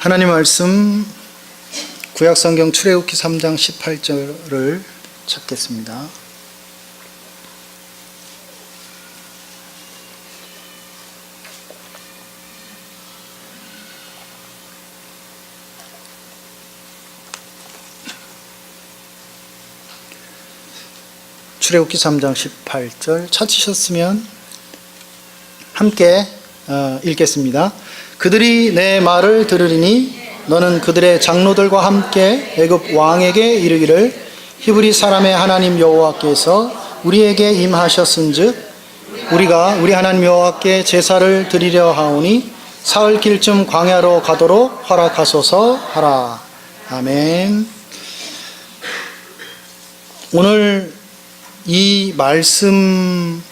하나님 말씀 구약성경 출애굽기 3장 18절을 찾겠습니다. 출애굽기 3장 18절 찾으셨으면 함께 읽겠습니다. 그들이 내 말을 들으리니 너는 그들의 장로들과 함께 애굽 왕에게 이르기를 히브리 사람의 하나님 여호와께서 우리에게 임하셨은즉 우리가 우리 하나님 여호와께 제사를 드리려 하오니 사흘길쯤 광야로 가도록 허락하소서 하라. 아멘. 오늘 이 말씀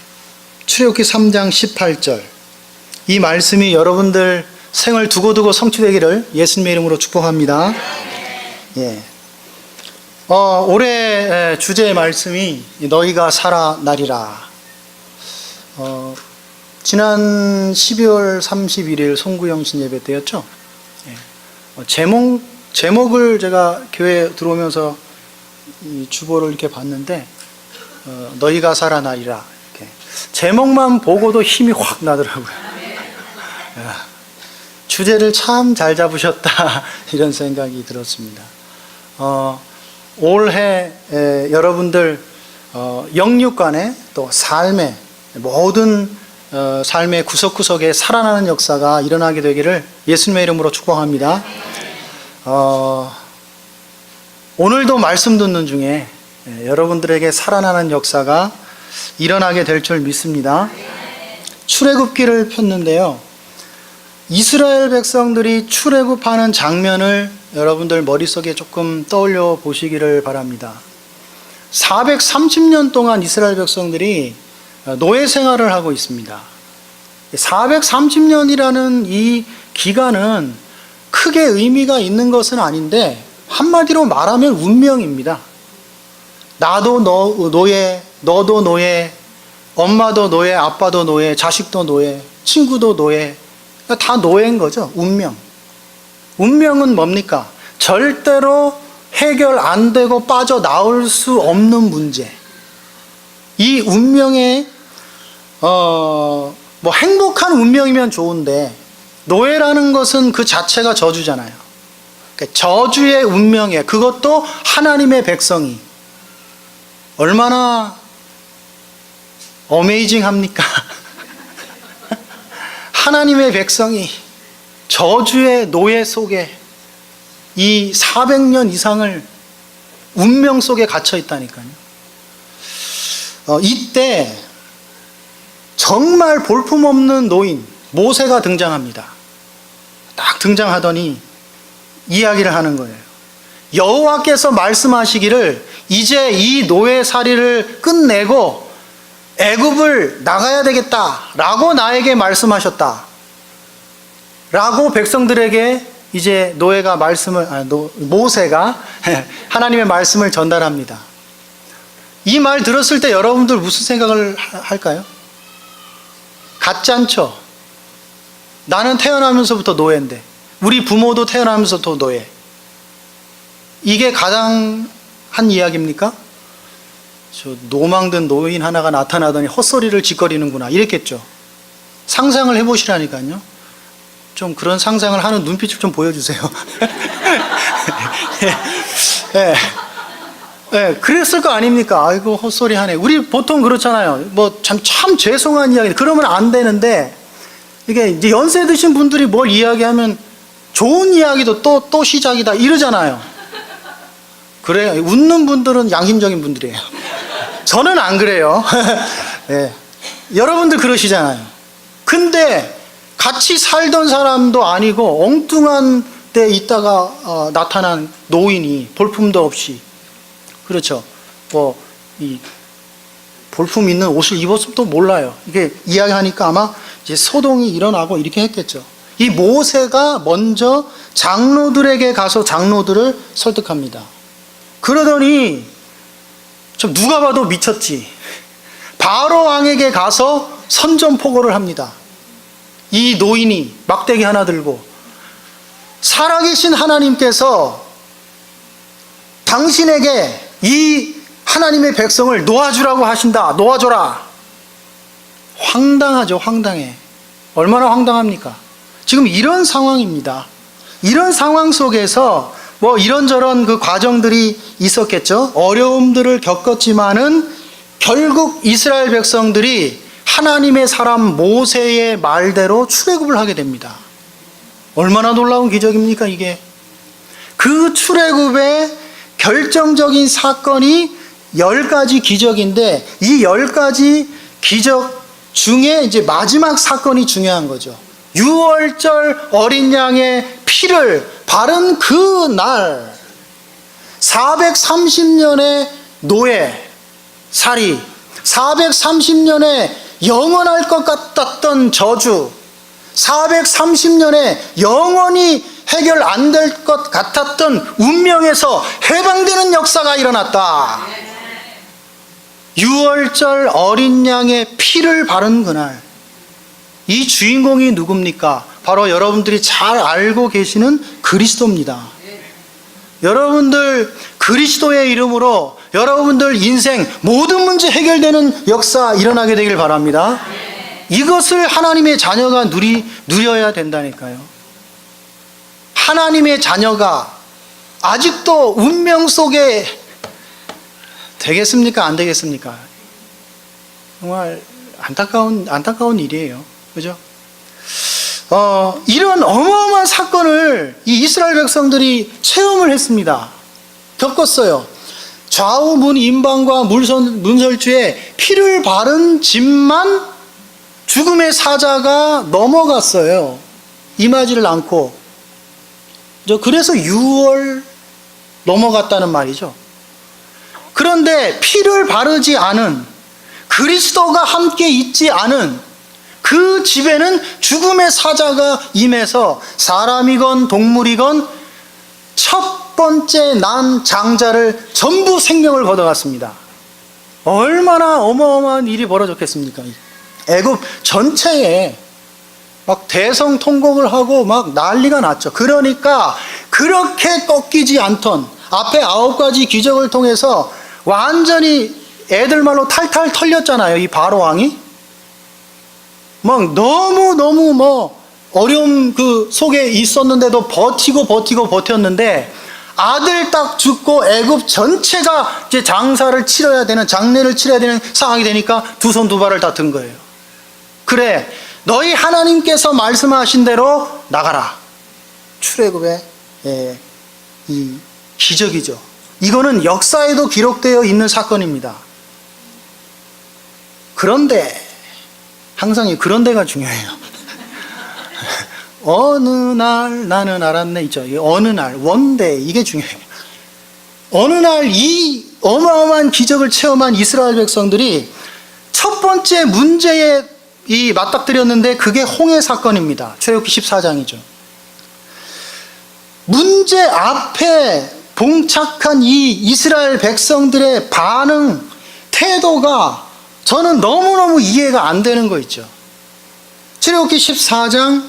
출애굽기 3장 18절 이 말씀이 여러분들 생을 두고두고 성취되기를 예수님의 이름으로 축복합니다. 예. 올해 주제의 말씀이 너희가 살아나리라. 지난 12월 31일 송구영신 예배 때였죠. 예. 제목을 제가 교회 들어오면서 이 주보를 이렇게 봤는데 너희가 살아나리라. 이렇게. 제목만 보고도 힘이 확 나더라고요. 주제를 참 잘 잡으셨다 이런 생각이 들었습니다. 올해 여러분들 영육간에 또 삶의 모든 삶의 구석구석에 살아나는 역사가 일어나게 되기를 예수님의 이름으로 축복합니다. 오늘도 말씀 듣는 중에 여러분들에게 살아나는 역사가 일어나게 될 줄 믿습니다. 출애굽기를 폈는데요. 이스라엘 백성들이 출애굽하는 장면을 여러분들 머릿속에 조금 떠올려 보시기를 바랍니다. 430년 동안 이스라엘 백성들이 노예 생활을 하고 있습니다. 430년이라는 이 기간은 크게 의미가 있는 것은 아닌데 한마디로 말하면 운명입니다. 나도 노예, 너도 노예, 엄마도 노예, 아빠도 노예, 자식도 노예, 친구도 노예, 다 노예인 거죠. 운명. 운명은 뭡니까? 절대로 해결 안 되고 빠져나올 수 없는 문제. 이 운명에 뭐 행복한 운명이면 좋은데 노예라는 것은 그 자체가 저주잖아요. 그러니까 저주의 운명이에요. 그것도 하나님의 백성이. 얼마나 어메이징합니까? 하나님의 백성이 저주의 노예 속에 이 400년 이상을 운명 속에 갇혀 있다니까요. 이때 정말 볼품없는 노인 모세가 등장합니다. 딱 등장하더니 이야기를 하는 거예요. 여호와께서 말씀하시기를 이제 이 노예살이를 끝내고 애굽을 나가야 되겠다라고 나에게 말씀하셨다 라고 백성들에게 이제 모세가 하나님의 말씀을 전달합니다. 이 말 들었을 때 여러분들 무슨 생각을 할까요? 같지 않죠? 나는 태어나면서부터 노예인데 우리 부모도 태어나면서부터 노예. 이게 가당한 이야기입니까? 저 노망든 노인 하나가 나타나더니 헛소리를 짓거리는구나 이랬겠죠. 상상을 해보시라니까요. 좀 그런 상상을 하는 눈빛을 좀 보여주세요. 그랬을 거 아닙니까? 아이고 헛소리 하네. 우리 보통 그렇잖아요. 뭐 참 죄송한 이야기. 그러면 안 되는데 이게 이제 연세 드신 분들이 뭘 이야기하면 좋은 이야기도 또 시작이다 이러잖아요. 그래 웃는 분들은 양심적인 분들이에요. 저는 안 그래요. 네. 여러분들 그러시잖아요. 근데 같이 살던 사람도 아니고 엉뚱한 데 있다가 나타난 노인이 볼품도 없이, 그렇죠. 이 볼품 있는 옷을 입었으면 또 몰라요. 이게 이야기하니까 아마 이제 소동이 일어나고 이렇게 했겠죠. 이 모세가 먼저 장로들에게 가서 장로들을 설득합니다. 그러더니 좀 누가 봐도 미쳤지. 바로 왕에게 가서 선전포고를 합니다. 이 노인이 막대기 하나 들고 살아계신 하나님께서 당신에게 이 하나님의 백성을 놓아주라고 하신다. 놓아줘라. 황당하죠. 황당해. 얼마나 황당합니까? 지금 이런 상황입니다. 이런 상황 속에서 뭐 이런저런 그 과정들이 있었겠죠. 어려움들을 겪었지만은 결국 이스라엘 백성들이 하나님의 사람 모세의 말대로 출애굽을 하게 됩니다. 얼마나 놀라운 기적입니까, 이게? 그 출애굽의 결정적인 사건이 10가지 기적인데, 이 10가지 기적 중에 이제 마지막 사건이 중요한 거죠. 유월절 어린 양의 피를 바른 그 날, 430년의 노예, 살이, 430년의 영원할 것 같았던 저주, 430년에 영원히 해결 안 될 것 같았던 운명에서 해방되는 역사가 일어났다. 유월절 어린 양의 피를 바른 그날, 이 주인공이 누굽니까? 바로 여러분들이 잘 알고 계시는 그리스도입니다. 여러분들 그리스도의 이름으로 여러분들 인생 모든 문제 해결되는 역사 일어나게 되길 바랍니다. 이것을 하나님의 자녀가 누려야 된다니까요. 하나님의 자녀가 아직도 운명 속에 되겠습니까? 안 되겠습니까? 정말 안타까운 일이에요. 그죠? 이런 어마어마한 사건을 이 이스라엘 백성들이 체험을 했습니다. 겪었어요. 좌우 문 임방과 문설주에 피를 바른 집만 죽음의 사자가 넘어갔어요. 임하지를 않고. 그래서 6월 넘어갔다는 말이죠. 그런데 피를 바르지 않은, 그리스도가 함께 있지 않은 그 집에는 죽음의 사자가 임해서 사람이건 동물이건 첫 번째 난 장자를 전부 생명을 걷어갔습니다. 얼마나 어마어마한 일이 벌어졌겠습니까? 애굽 전체에 막 대성통곡을 하고 막 난리가 났죠. 그러니까 그렇게 꺾이지 않던 앞에 9가지 기적을 통해서 완전히 애들 말로 탈탈 털렸잖아요. 이 바로 왕이 막 너무 뭐 어려움 그 속에 있었는데도 버티고 버텼는데, 아들 딱 죽고 애굽 전체가 이제 장사를 치러야 되는, 장례를 치러야 되는 상황이 되니까 두 손 두 발을 다 든 거예요. 그래, 너희 하나님께서 말씀하신 대로 나가라. 출애굽의 이 기적이죠. 이거는 역사에도 기록되어 있는 사건입니다. 그런데 항상 이 그런데가 중요해요. 어느 날 나는 알았네 있죠. 어느 날, 원데이, 이게 중요해요. 어느 날 이 어마어마한 기적을 체험한 이스라엘 백성들이 첫 번째 문제에 맞닥뜨렸는데, 그게 홍해 사건입니다. 출애굽기 14장이죠. 문제 앞에 봉착한 이 이스라엘 백성들의 반응, 태도가 저는 너무너무 이해가 안 되는 거 있죠. 출애굽기 14장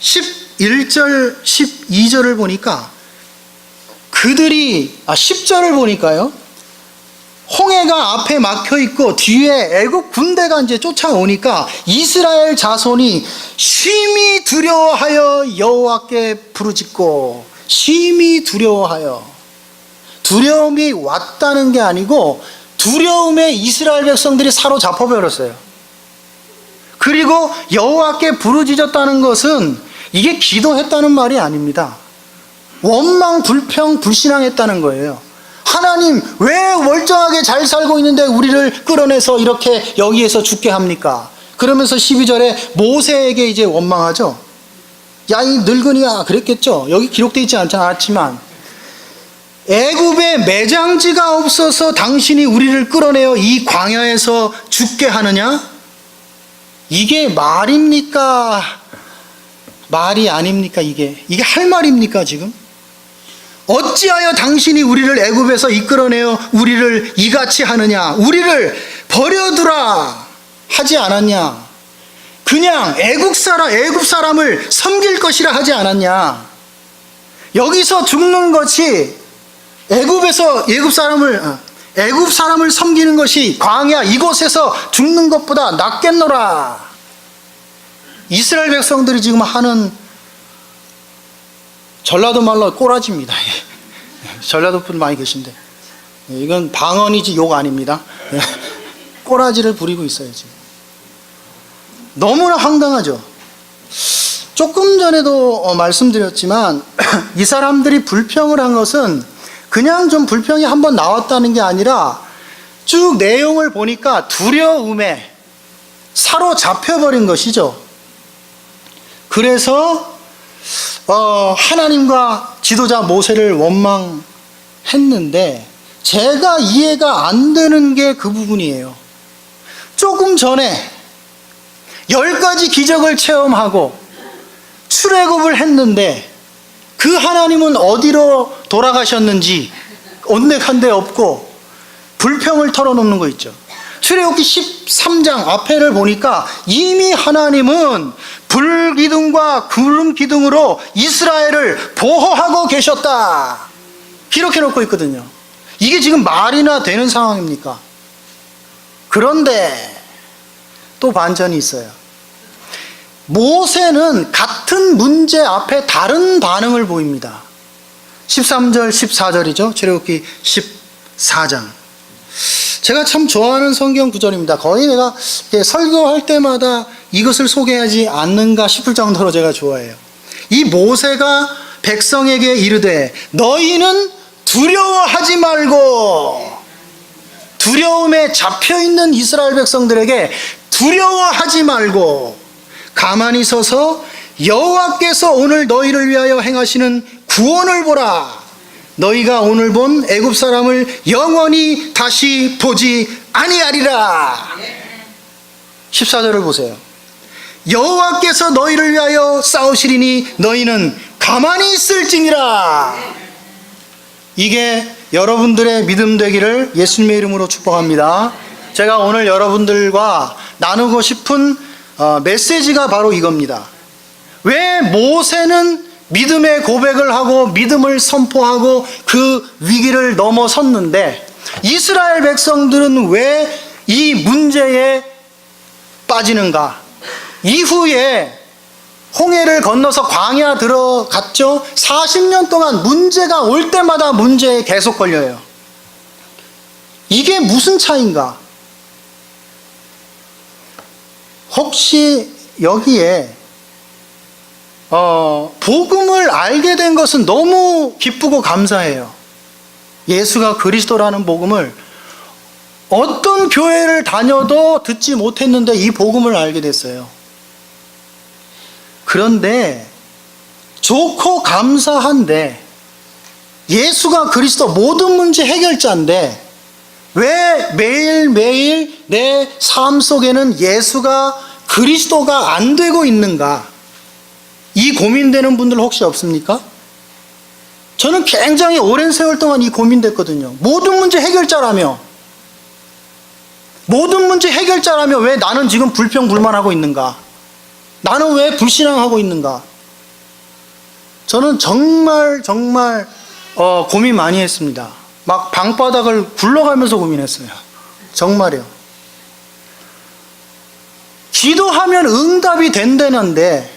11절 12절을 보니까 그들이 10절을 보니까요, 홍해가 앞에 막혀 있고 뒤에 애국 군대가 이제 쫓아오니까 이스라엘 자손이 심히 두려워하여 여호와께 부르짖고, 심히 두려워하여, 두려움이 왔다는 게 아니고 두려움에 이스라엘 백성들이 사로잡혀 버렸어요. 그리고 여호와께 부르짖었다는 것은 이게 기도했다는 말이 아닙니다. 원망, 불평, 불신앙했다는 거예요. 하나님, 왜 멀쩡하게 잘 살고 있는데 우리를 끌어내서 이렇게 여기에서 죽게 합니까? 그러면서 12절에 모세에게 이제 원망하죠. 야, 이 늙은이야, 그랬겠죠. 여기 기록되어 있지 않지만, 애굽에 매장지가 없어서 당신이 우리를 끌어내어 이 광야에서 죽게 하느냐? 이게 말입니까? 말이 아닙니까? 이게 할 말입니까 지금? 어찌하여 당신이 우리를 애굽에서 이끌어내어 우리를 이같이 하느냐? 우리를 버려두라 하지 않았냐? 그냥 애국 사람을 섬길 것이라 하지 않았냐? 여기서 죽는 것이 애굽 사람을 섬기는 것이 광야 이곳에서 죽는 것보다 낫겠노라. 이스라엘 백성들이 지금 하는 전라도 말로 꼬라지입니다. 전라도 분 많이 계신데 이건 방언이지 욕 아닙니다. 꼬라지를 부리고 있어요 지금. 너무나 황당하죠. 조금 전에도 말씀드렸지만 이 사람들이 불평을 한 것은 그냥 좀 불평이 한번 나왔다는 게 아니라 쭉 내용을 보니까 두려움에 사로잡혀버린 것이죠. 그래서 하나님과 지도자 모세를 원망했는데 제가 이해가 안 되는 게 그 부분이에요. 조금 전에 10가지 기적을 체험하고 출애굽을 했는데 그 하나님은 어디로 돌아가셨는지 온데간데 없고 불평을 털어놓는 거 있죠. 출애굽기 13장 앞에를 보니까 이미 하나님은 불기둥과 구름기둥으로 이스라엘을 보호하고 계셨다 기록해 놓고 있거든요. 이게 지금 말이나 되는 상황입니까? 그런데 또 반전이 있어요. 모세는 같은 문제 앞에 다른 반응을 보입니다. 13절 14절이죠. 출애굽기 14장. 제가 참 좋아하는 성경 구절입니다. 거의 내가 설교할 때마다 이것을 소개하지 않는가 싶을 정도로 제가 좋아해요. 이 모세가 백성에게 이르되 너희는 두려워하지 말고, 두려움에 잡혀있는 이스라엘 백성들에게 두려워하지 말고 가만히 서서 여호와께서 오늘 너희를 위하여 행하시는 구원을 보라. 너희가 오늘 본 애굽 사람을 영원히 다시 보지 아니하리라. 14절을 보세요. 여호와께서 너희를 위하여 싸우시리니 너희는 가만히 있을지니라. 이게 여러분들의 믿음 되기를 예수님의 이름으로 축복합니다. 제가 오늘 여러분들과 나누고 싶은 메시지가 바로 이겁니다. 왜 모세는 믿음의 고백을 하고 믿음을 선포하고 그 위기를 넘어섰는데 이스라엘 백성들은 왜 이 문제에 빠지는가? 이후에 홍해를 건너서 광야 들어갔죠. 40년 동안 문제가 올 때마다 문제에 계속 걸려요. 이게 무슨 차이인가? 혹시 여기에 복음을 알게 된 것은 너무 기쁘고 감사해요. 예수가 그리스도라는 복음을 어떤 교회를 다녀도 듣지 못했는데 이 복음을 알게 됐어요. 그런데 좋고 감사한데 예수가 그리스도 모든 문제 해결자인데 왜 매일매일 내 삶 속에는 예수가 그리스도가 안 되고 있는가? 이 고민되는 분들 혹시 없습니까? 저는 굉장히 오랜 세월 동안 이 고민됐거든요. 모든 문제 해결자라며 왜 나는 지금 불평불만하고 있는가? 나는 왜 불신앙하고 있는가? 저는 정말 고민 많이 했습니다. 막 방바닥을 굴러가면서 고민했어요. 정말요. 기도하면 응답이 된다는데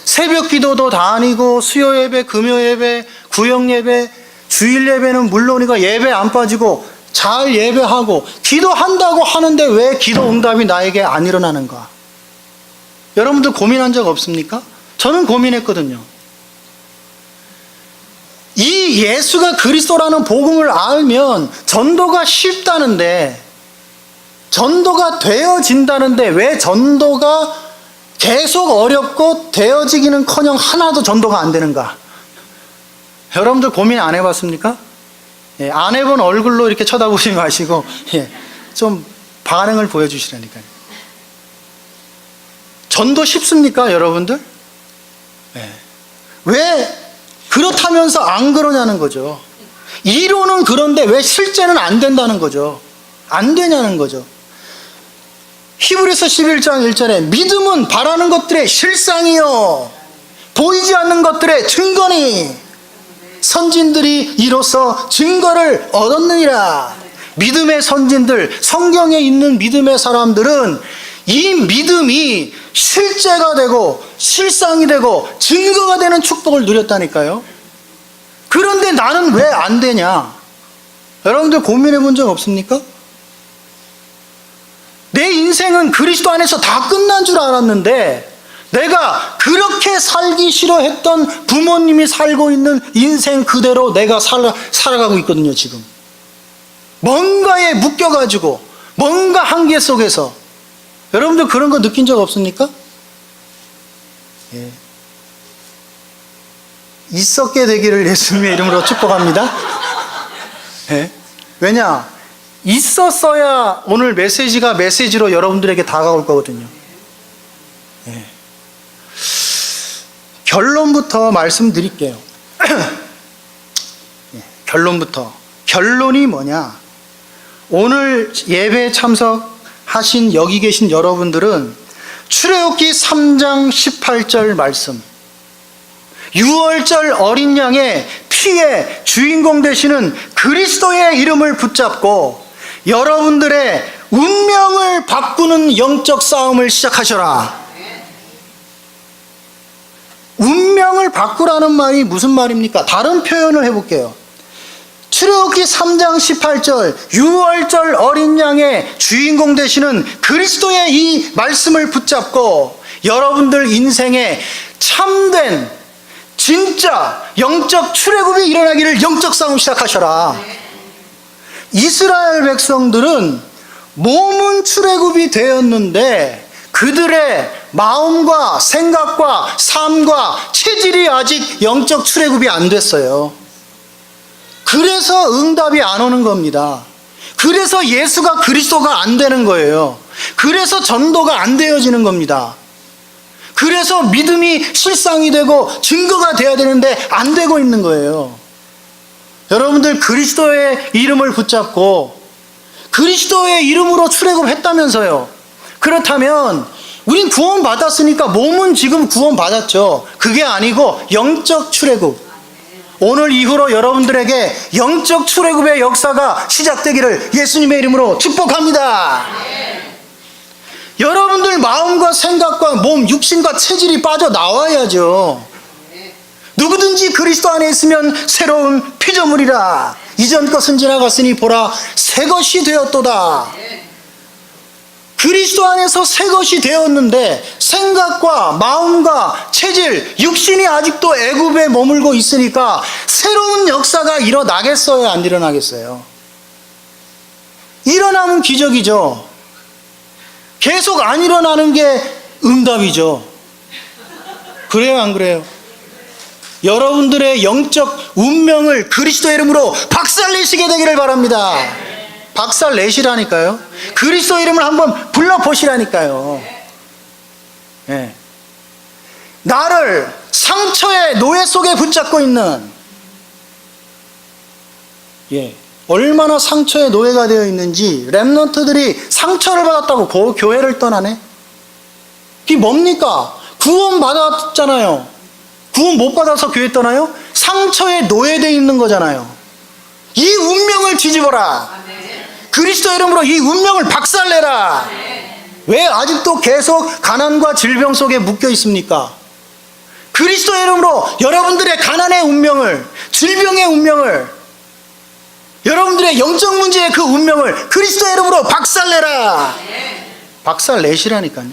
새벽 기도도 다니고 수요 예배, 금요 예배, 구역 예배, 주일 예배는 물론이고 예배 안 빠지고 잘 예배하고 기도한다고 하는데 왜 기도 응답이 나에게 안 일어나는가? 여러분들 고민한 적 없습니까? 저는 고민했거든요. 이 예수가 그리스도라는 복음을 알면 전도가 쉽다는데, 전도가 되어진다는데 왜 전도가 계속 어렵고 되어지기는커녕 하나도 전도가 안 되는가? 여러분들 고민 안 해봤습니까? 안 해본 얼굴로 이렇게 쳐다보지 마시고 좀 반응을 보여주시라니까요. 전도 쉽습니까, 여러분들? 왜 그렇다면서 안 그러냐는 거죠. 이론은 그런데 왜 실제는 안 된다는 거죠. 안 되냐는 거죠. 히브리서 11장 1절에 믿음은 바라는 것들의 실상이요 보이지 않는 것들의 증거니 선진들이 이로써 증거를 얻었느니라. 믿음의 선진들, 성경에 있는 믿음의 사람들은 이 믿음이 실제가 되고 실상이 되고 증거가 되는 축복을 누렸다니까요. 그런데 나는 왜 안 되냐? 여러분들 고민해 본 적 없습니까? 내 인생은 그리스도 안에서 다 끝난 줄 알았는데 내가 그렇게 살기 싫어했던 부모님이 살고 있는 인생 그대로 내가 살아가고 있거든요, 지금. 뭔가에 묶여가지고, 뭔가 한계 속에서. 여러분들 그런 거 느낀 적 없습니까? 예. 있었게 되기를 예수님의 이름으로 축복합니다. 예. 왜냐? 있었어야 오늘 메시지가 메시지로 여러분들에게 다가올 거거든요. 예. 결론부터 말씀드릴게요. 예. 결론이 뭐냐? 오늘 예배에 참석하신 여기 계신 여러분들은 출애굽기 3장 18절 말씀, 유월절 어린 양의 피의 주인공 되시는 그리스도의 이름을 붙잡고 여러분들의 운명을 바꾸는 영적 싸움을 시작하셔라. 운명을 바꾸라는 말이 무슨 말입니까? 다른 표현을 해볼게요. 출애굽기 3장 18절 유월절 어린 양의 주인공 되시는 그리스도의 이 말씀을 붙잡고 여러분들 인생에 참된 진짜 영적 출애굽이 일어나기를 영적 싸움 시작하셔라. 이스라엘 백성들은 몸은 출애굽이 되었는데 그들의 마음과 생각과 삶과 체질이 아직 영적 출애굽이 안 됐어요. 그래서 응답이 안 오는 겁니다. 그래서 예수가 그리스도가 안 되는 거예요. 그래서 전도가 안 되어지는 겁니다. 그래서 믿음이 실상이 되고 증거가 돼야 되는데 안 되고 있는 거예요. 여러분들 그리스도의 이름을 붙잡고 그리스도의 이름으로 출애굽했다면서요. 그렇다면 우린 구원 받았으니까 몸은 지금 구원 받았죠. 그게 아니고 영적 출애굽. 오늘 이후로 여러분들에게 영적 출애굽의 역사가 시작되기를 예수님의 이름으로 축복합니다. 여러분들 마음과 생각과 몸, 육신과 체질이 빠져나와야죠. 누구든지 그리스도 안에 있으면 새로운 피조물이라. 이전 것은 지나갔으니 보라 새 것이 되었도다. 그리스도 안에서 새 것이 되었는데 생각과 마음과 체질, 육신이 아직도 애굽에 머물고 있으니까 새로운 역사가 일어나겠어요? 안 일어나겠어요? 일어나면 기적이죠. 계속 안 일어나는 게 응답이죠. 그래요, 안 그래요? 여러분들의 영적 운명을 그리스도의 이름으로 박살내시게 되기를 바랍니다. 박살내시라니까요. 그리스도 이름을 한번 불러보시라니까요. 예. 나를 상처의 노예 속에 붙잡고 있는, 예, 얼마나 상처의 노예가 되어 있는지 렘넌트들이 상처를 받았다고 교회를 떠나네. 그게 뭡니까? 구원 받았잖아요. 구원 못 받아서 교회 떠나요? 상처에 노예되어 있는 거잖아요. 이 운명을 뒤집어라. 그리스도 이름으로 이 운명을 박살내라. 왜 아직도 계속 가난과 질병 속에 묶여 있습니까? 그리스도 이름으로 여러분들의 가난의 운명을, 질병의 운명을, 여러분들의 영적 문제의 그 운명을 그리스도 이름으로 박살내라. 박살내시라니까요.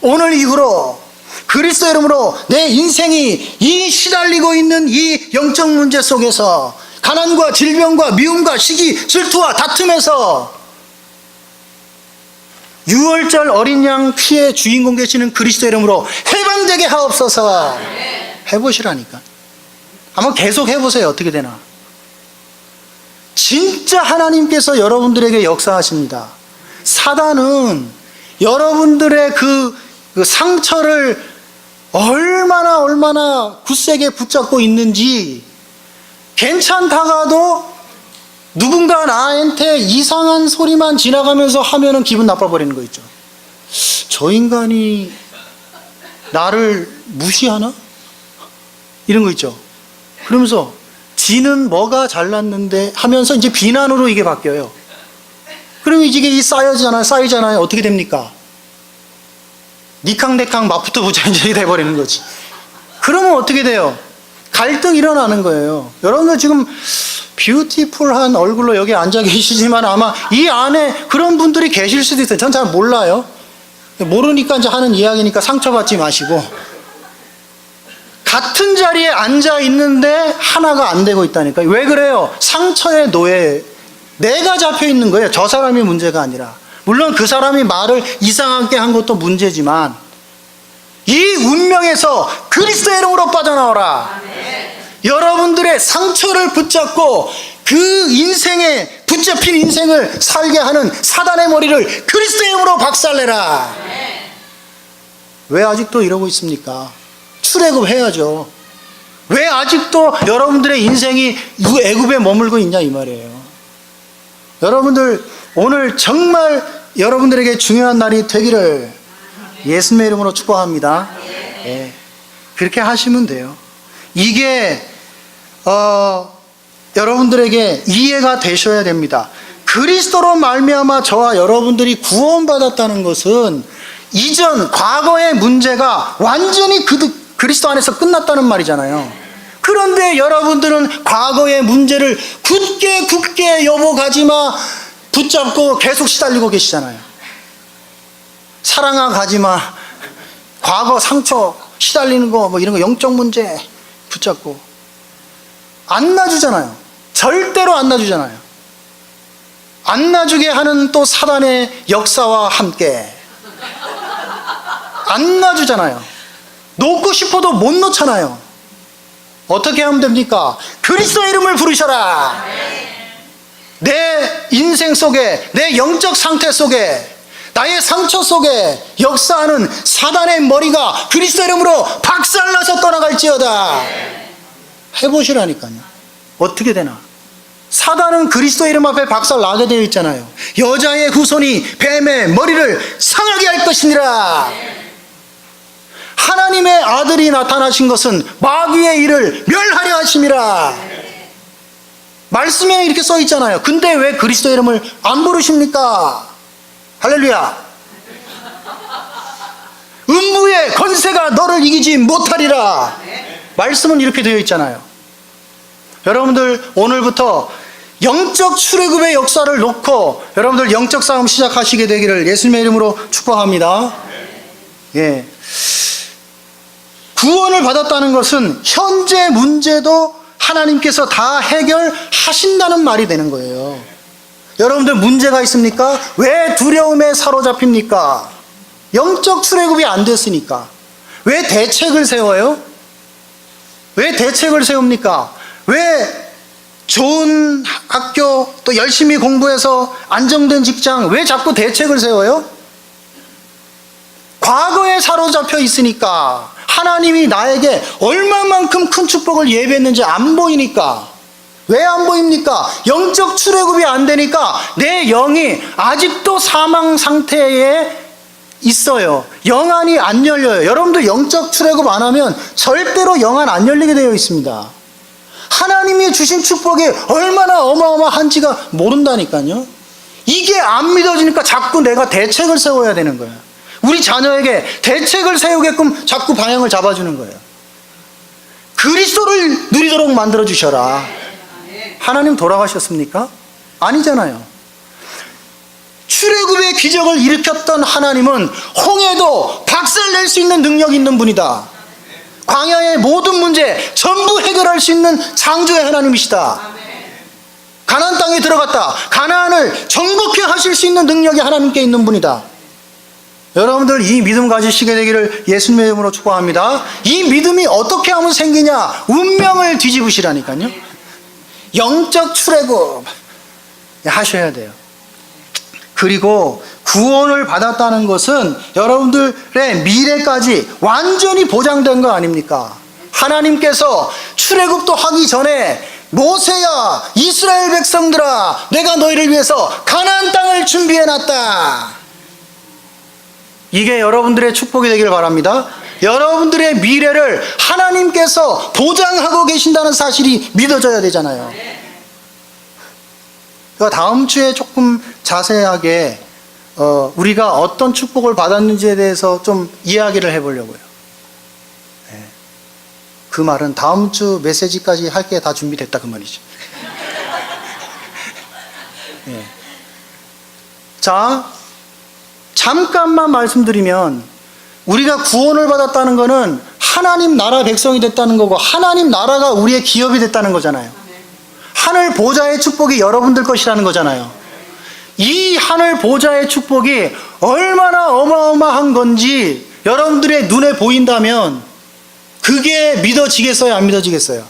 오늘 이후로 그리스도 이름으로 내 인생이 이 시달리고 있는 이 영적 문제 속에서 가난과 질병과 미움과 시기, 질투와 다툼에서 유월절 어린 양 피의 주인공 되시는 그리스도 이름으로 해방되게 하옵소서. 해보시라니까. 한번 계속 해보세요. 어떻게 되나. 진짜 하나님께서 여러분들에게 역사하십니다. 사단은 여러분들의 그 상처를 얼마나 굳세게 붙잡고 있는지 괜찮다가도 누군가 나한테 이상한 소리만 지나가면서 하면은 기분 나빠버리는 거 있죠. 저 인간이 나를 무시하나? 이런 거 있죠. 그러면서 지는 뭐가 잘났는데 하면서 이제 비난으로 이게 바뀌어요. 그러면 이게 쌓이잖아요. 어떻게 됩니까? 니캉네캉 맞붙어 보자 이제 돼버리는 거지. 그러면 어떻게 돼요? 갈등이 일어나는 거예요. 여러분들 지금 뷰티풀한 얼굴로 여기 앉아 계시지만 아마 이 안에 그런 분들이 계실 수도 있어요. 전 잘 몰라요. 모르니까 이제 하는 이야기니까 상처받지 마시고, 같은 자리에 앉아 있는데 하나가 안 되고 있다니까. 왜 그래요? 상처의 노예. 내가 잡혀 있는 거예요. 저 사람이 문제가 아니라. 물론 그 사람이 말을 이상하게 한 것도 문제지만, 이 운명에서 그리스도의 이름으로 빠져나오라. 여러분들의 상처를 붙잡고 그 인생에 붙잡힌 인생을 살게 하는 사단의 머리를 그리스도의 이름으로 박살내라. 왜 아직도 이러고 있습니까? 출애굽해야죠. 왜 아직도 여러분들의 인생이 애굽에 머물고 있냐 이 말이에요. 여러분들 오늘 정말 여러분들에게 중요한 날이 되기를 예수님의 이름으로 축복합니다. 네. 그렇게 하시면 돼요. 이게 여러분들에게 이해가 되셔야 됩니다. 그리스도로 말미암아 저와 여러분들이 구원받았다는 것은 이전 과거의 문제가 완전히 그리스도 안에서 끝났다는 말이잖아요. 그런데 여러분들은 과거의 문제를 굳게 여보 가지마 붙잡고 계속 시달리고 계시잖아요. 사랑아 가지마, 과거 상처 시달리는 거 뭐 이런 거 영적 문제 붙잡고 안 놔주잖아요. 절대로 안 놔주잖아요. 안 놔주게 하는 또 사단의 역사와 함께 안 놔주잖아요. 놓고 싶어도 못 놓잖아요. 어떻게 하면 됩니까? 그리스도의 이름을 부르셔라. 내 인생 속에, 내 영적 상태 속에, 나의 상처 속에 역사하는 사단의 머리가 그리스도 이름으로 박살나서 떠나갈지어다. 해보시라니까요. 어떻게 되나? 사단은 그리스도 이름 앞에 박살나게 되어 있잖아요. 여자의 후손이 뱀의 머리를 상하게 할 것이니라. 하나님의 아들이 나타나신 것은 마귀의 일을 멸하려 하심이라. 말씀에 이렇게 써 있잖아요. 근데 왜 그리스도 이름을 안 부르십니까? 할렐루야. 음부의 권세가 너를 이기지 못하리라. 말씀은 이렇게 되어 있잖아요. 여러분들 오늘부터 영적 출애굽의 역사를 놓고 여러분들 영적 싸움 시작하시게 되기를 예수님의 이름으로 축복합니다. 예. 구원을 받았다는 것은 현재 문제도 하나님께서 다 해결하신다는 말이 되는 거예요. 여러분들 문제가 있습니까? 왜 두려움에 사로잡힙니까? 영적 출애굽이 안 됐으니까. 왜 대책을 세워요? 왜 대책을 세웁니까? 왜 좋은 학교 또 열심히 공부해서 안정된 직장 왜 자꾸 대책을 세워요? 과거에 사로잡혀 있으니까. 하나님이 나에게 얼마만큼 큰 축복을 예배했는지 안 보이니까. 왜 안 보입니까? 영적 출애굽이 안 되니까 내 영이 아직도 사망 상태에 있어요. 영안이 안 열려요. 여러분들 영적 출애굽 안 하면 절대로 영안 안 열리게 되어 있습니다. 하나님이 주신 축복이 얼마나 어마어마한지가 모른다니까요. 이게 안 믿어지니까 자꾸 내가 대책을 세워야 되는 거예요. 우리 자녀에게 대책을 세우게끔 자꾸 방향을 잡아주는 거예요. 그리스도를 누리도록 만들어 주셔라. 하나님 돌아가셨습니까? 아니잖아요. 출애굽의 기적을 일으켰던 하나님은 홍해도 박살낼 수 있는 능력이 있는 분이다. 광야의 모든 문제 전부 해결할 수 있는 창조의 하나님이시다. 가나안 땅에 들어갔다. 가나안을 정복해 하실 수 있는 능력이 하나님께 있는 분이다. 여러분들 이 믿음 가지시게 되기를 예수님의 이름으로 축복합니다. 이 믿음이 어떻게 하면 생기냐? 운명을 뒤집으시라니까요. 영적 출애굽 하셔야 돼요. 그리고 구원을 받았다는 것은 여러분들의 미래까지 완전히 보장된 거 아닙니까? 하나님께서 출애굽도 하기 전에 모세야, 이스라엘 백성들아, 내가 너희를 위해서 가나안 땅을 준비해놨다. 이게 여러분들의 축복이 되기를 바랍니다. 여러분들의 미래를 하나님께서 보장하고 계신다는 사실이 믿어져야 되잖아요. 그러니까 다음 주에 조금 자세하게 우리가 어떤 축복을 받았는지에 대해서 좀 이야기를 해보려고요. 네. 그 말은 다음 주 메시지까지 할 게 다 준비됐다 그 말이죠. 네. 자, 잠깐만 말씀드리면 우리가 구원을 받았다는 것은 하나님 나라 백성이 됐다는 거고 하나님 나라가 우리의 기업이 됐다는 거잖아요. 하늘 보좌의 축복이 여러분들 것이라는 거잖아요. 이 하늘 보좌의 축복이 얼마나 어마어마한 건지 여러분들의 눈에 보인다면 그게 믿어지겠어요? 안 믿어지겠어요?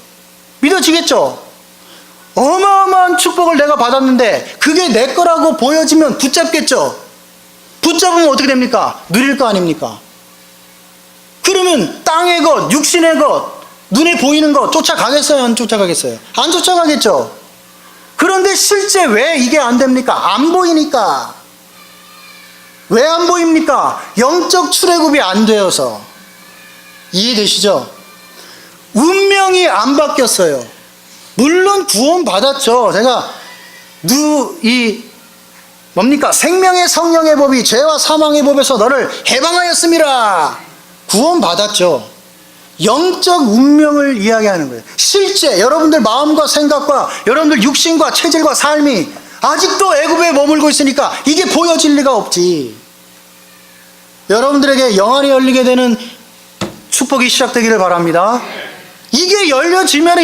믿어지겠죠? 어마어마한 축복을 내가 받았는데 그게 내 거라고 보여지면 붙잡겠죠? 붙잡으면 어떻게 됩니까? 누릴 거 아닙니까? 그러면 땅의 것, 육신의 것, 눈에 보이는 것 쫓아가겠어요? 안 쫓아가겠어요? 안 쫓아가겠죠? 그런데 실제 왜 이게 안 됩니까? 안 보이니까. 왜 안 보입니까? 영적 출애굽이 안 되어서. 이해되시죠? 운명이 안 바뀌었어요. 물론 구원 받았죠. 제가 뭡니까? 생명의 성령의 법이 죄와 사망의 법에서 너를 해방하였습니다. 구원 받았죠. 영적 운명을 이야기하는 거예요. 실제 여러분들 마음과 생각과 여러분들 육신과 체질과 삶이 아직도 애굽에 머물고 있으니까 이게 보여질 리가 없지. 여러분들에게 영안이 열리게 되는 축복이 시작되기를 바랍니다. 이게 열려지면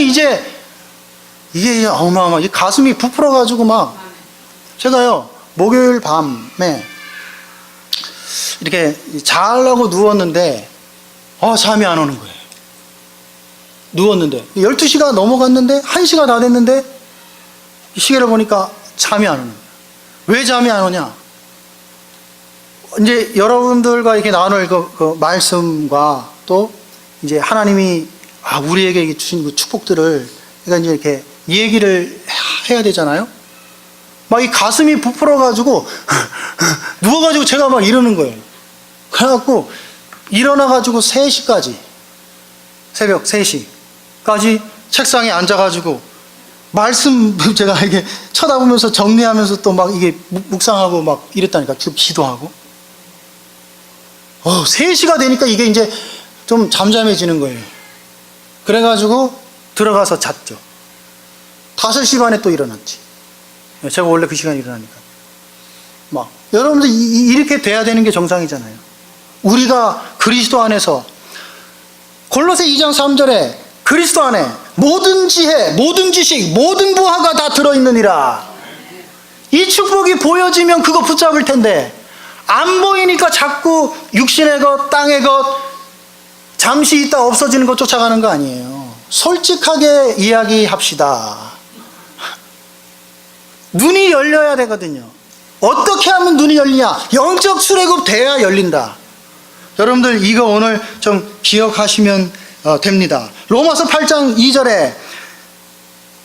이게 어마어마, 가슴이 부풀어가지고 막 제가요 목요일 밤에 이렇게 자려고 누웠는데 잠이 안 오는 거예요. 누웠는데 12시가 넘어갔는데 1시가 다 됐는데 시계를 보니까 잠이 안 오는 거예요. 왜 잠이 안 오냐? 이제 여러분들과 이렇게 나눌 그 말씀과 또 이제 하나님이 우리에게 주신 그 축복들을 그러니까 이제 이렇게 얘기를 해야 되잖아요. 막 이 가슴이 부풀어가지고 누워가지고 제가 막 이러는 거예요. 그래갖고 일어나가지고 3시까지 새벽 3시까지 책상에 앉아가지고 말씀 제가 이게 쳐다보면서 정리하면서 또 막 이게 묵상하고 막 이랬다니까. 기도하고 3시가 되니까 이게 이제 좀 잠잠해지는 거예요. 그래가지고 들어가서 잤죠. 5시 반에 또 일어났지. 제가 원래 그 시간에 일어나니까. 여러분들 이렇게 돼야 되는 게 정상이잖아요. 우리가 그리스도 안에서 골로새 2장 3절에 그리스도 안에 모든 지혜, 모든 지식, 모든 부하가 다 들어있느니라. 이 축복이 보여지면 그거 붙잡을 텐데 안 보이니까 자꾸 육신의 것, 땅의 것, 잠시 있다 없어지는 것 쫓아가는 거 아니에요. 솔직하게 이야기합시다. 눈이 열려야 되거든요. 어떻게 하면 눈이 열리냐? 영적 출애굽 돼야 열린다. 여러분들 이거 오늘 좀 기억하시면 됩니다. 로마서 8장 2절에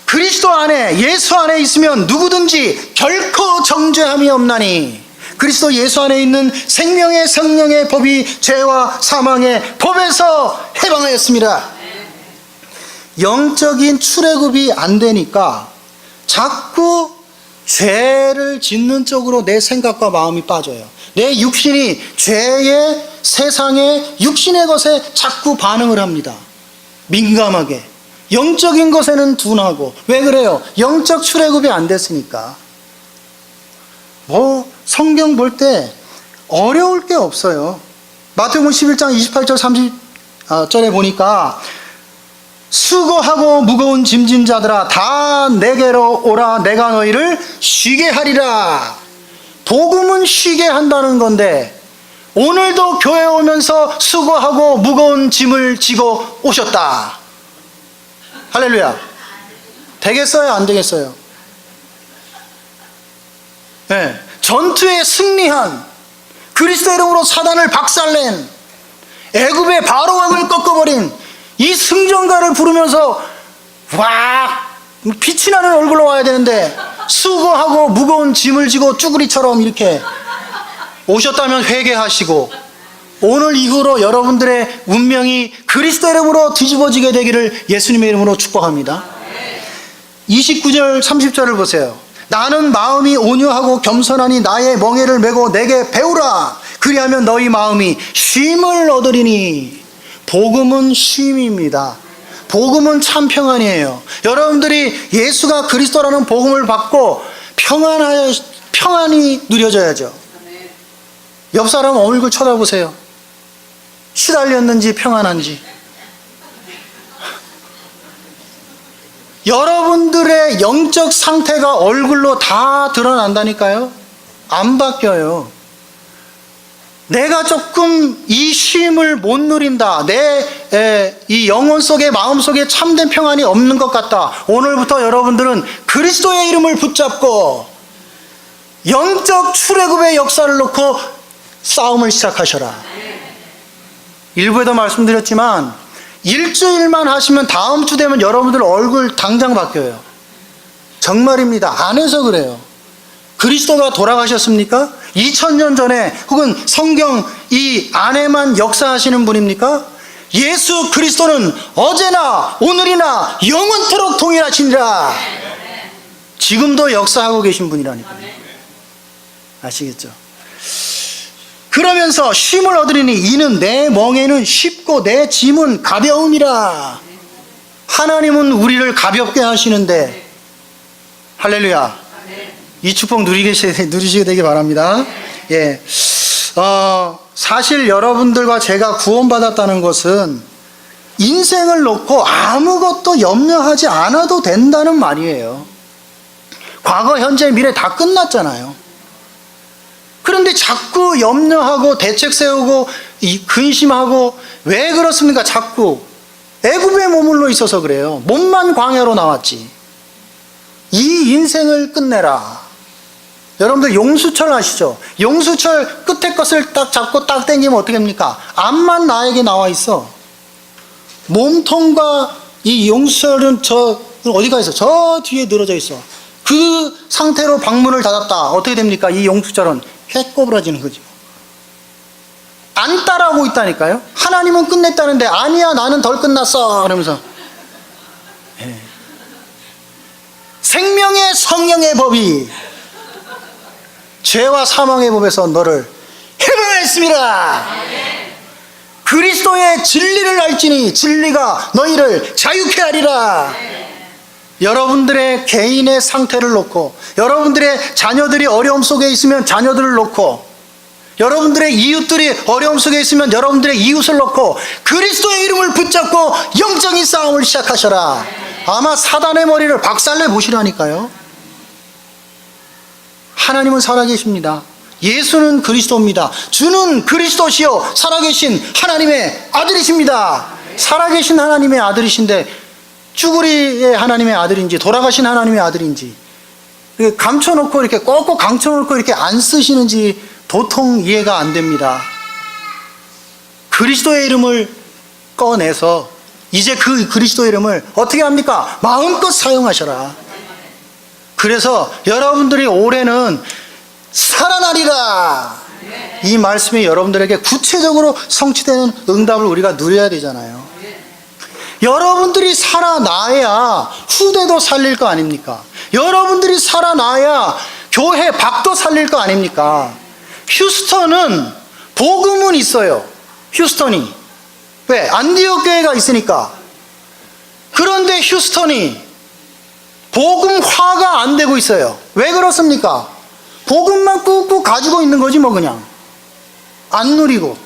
그리스도 안에 예수 안에 있으면 누구든지 결코 정죄함이 없나니 그리스도 예수 안에 있는 생명의 성령의 법이 죄와 사망의 법에서 해방하였습니다. 영적인 출애굽이 안 되니까 자꾸 죄를 짓는 쪽으로 내 생각과 마음이 빠져요. 내 육신이 죄의 세상의 육신의 것에 자꾸 반응을 합니다. 민감하게. 영적인 것에는 둔하고. 왜 그래요? 영적 출애굽이 안 됐으니까. 성경 볼 때 어려울 게 없어요. 마태복음 11장 28절 30절에 보니까 수고하고 무거운 짐진 자들아 다 내게로 오라 내가 너희를 쉬게 하리라. 복음은 쉬게 한다는 건데 오늘도 교회 오면서 수고하고 무거운 짐을 지고 오셨다. 할렐루야. 되겠어요? 안 되겠어요? 네. 전투에 승리한 그리스도 이름으로 사단을 박살낸 애굽의 바로 왕을 꺾어버린 이 승전가를 부르면서 와 빛이 나는 얼굴로 와야 되는데 수고하고 무거운 짐을 지고 쭈구리처럼 이렇게 오셨다면 회개하시고 오늘 이후로 여러분들의 운명이 그리스도 이름으로 뒤집어지게 되기를 예수님의 이름으로 축복합니다. 29절 30절을 보세요. 나는 마음이 온유하고 겸손하니 나의 멍에를 메고 내게 배우라. 그리하면 너희 마음이 쉼을 얻으리니. 복음은 쉼입니다. 복음은 참 평안이에요. 여러분들이 예수가 그리스도라는 복음을 받고 평안이 누려져야죠. 옆 사람 얼굴 쳐다보세요. 시달렸는지 평안한지. 여러분들의 영적 상태가 얼굴로 다 드러난다니까요. 안 바뀌어요. 내가 조금 이 쉼을 못 누린다. 이 영혼 속에 마음 속에 참된 평안이 없는 것 같다. 오늘부터 여러분들은 그리스도의 이름을 붙잡고 영적 출애굽의 역사를 놓고 싸움을 시작하셔라. 일부에도 말씀드렸지만 일주일만 하시면 다음 주 되면 여러분들 얼굴 당장 바뀌어요. 정말입니다. 안 해서 그래요. 그리스도가 돌아가셨습니까? 2000년 전에 혹은 성경 이 안에만 역사하시는 분입니까? 예수 그리스도는 어제나 오늘이나 영원토록 동일하시니라. 지금도 역사하고 계신 분이라니까요. 아시겠죠? 그러면서 쉼을 얻으리니 이는 내 멍에는 쉽고 내 짐은 가벼움이라. 하나님은 우리를 가볍게 하시는데 할렐루야. 이 축복 누리시게 되기 바랍니다. 예. 사실 여러분들과 제가 구원받았다는 것은 인생을 놓고 아무것도 염려하지 않아도 된다는 말이에요. 과거, 현재, 미래 다 끝났잖아요. 그런데 자꾸 염려하고 대책 세우고 근심하고 왜 그렇습니까? 자꾸 애굽에 머물러 있어서 그래요. 몸만 광야로 나왔지. 이 인생을 끝내라. 여러분들 용수철 아시죠? 용수철 끝에 것을 딱 잡고 딱 당기면 어떻게 됩니까? 앞만 나에게 나와 있어. 몸통과 이 용수철은 어디가 있어? 저 뒤에 늘어져 있어. 그 상태로 방문을 닫았다. 어떻게 됩니까? 이 용수철은 해 꼬부라지는 거죠. 안 따라오고 있다니까요. 하나님은 끝냈다는데 아니야 나는 덜 끝났어 그러면서 생명의 성령의 법이 죄와 사망의 법에서 너를 해방했습니다. 그리스도의 진리를 알지니 진리가 너희를 자유케 하리라. 여러분들의 개인의 상태를 놓고 여러분들의 자녀들이 어려움 속에 있으면 자녀들을 놓고 여러분들의 이웃들이 어려움 속에 있으면 여러분들의 이웃을 놓고 그리스도의 이름을 붙잡고 영적인 싸움을 시작하셔라. 아마 사단의 머리를 박살내 보시라니까요. 하나님은 살아계십니다. 예수는 그리스도입니다. 주는 그리스도시요 살아계신 하나님의 아들이십니다. 살아계신 하나님의 아들이신데 쭈구리의 하나님의 아들인지 돌아가신 하나님의 아들인지 감춰놓고 이렇게 꼭꼭 감춰놓고 이렇게 안 쓰시는지 도통 이해가 안 됩니다. 그리스도의 이름을 꺼내서 이제 그 그리스도의 이름을 어떻게 합니까? 마음껏 사용하셔라. 그래서 여러분들이 올해는 살아나리라. 이 말씀이 여러분들에게 구체적으로 성취되는 응답을 우리가 누려야 되잖아요. 여러분들이 살아나야 후대도 살릴 거 아닙니까? 여러분들이 살아나야 교회 밖도 살릴 거 아닙니까? 휴스턴은 복음은 있어요. 휴스턴이. 왜? 안디옥 교회가 있으니까. 그런데 휴스턴이 복음화가 안 되고 있어요. 왜 그렇습니까? 복음만 꾹꾹 가지고 있는 거지 뭐 그냥. 안 누리고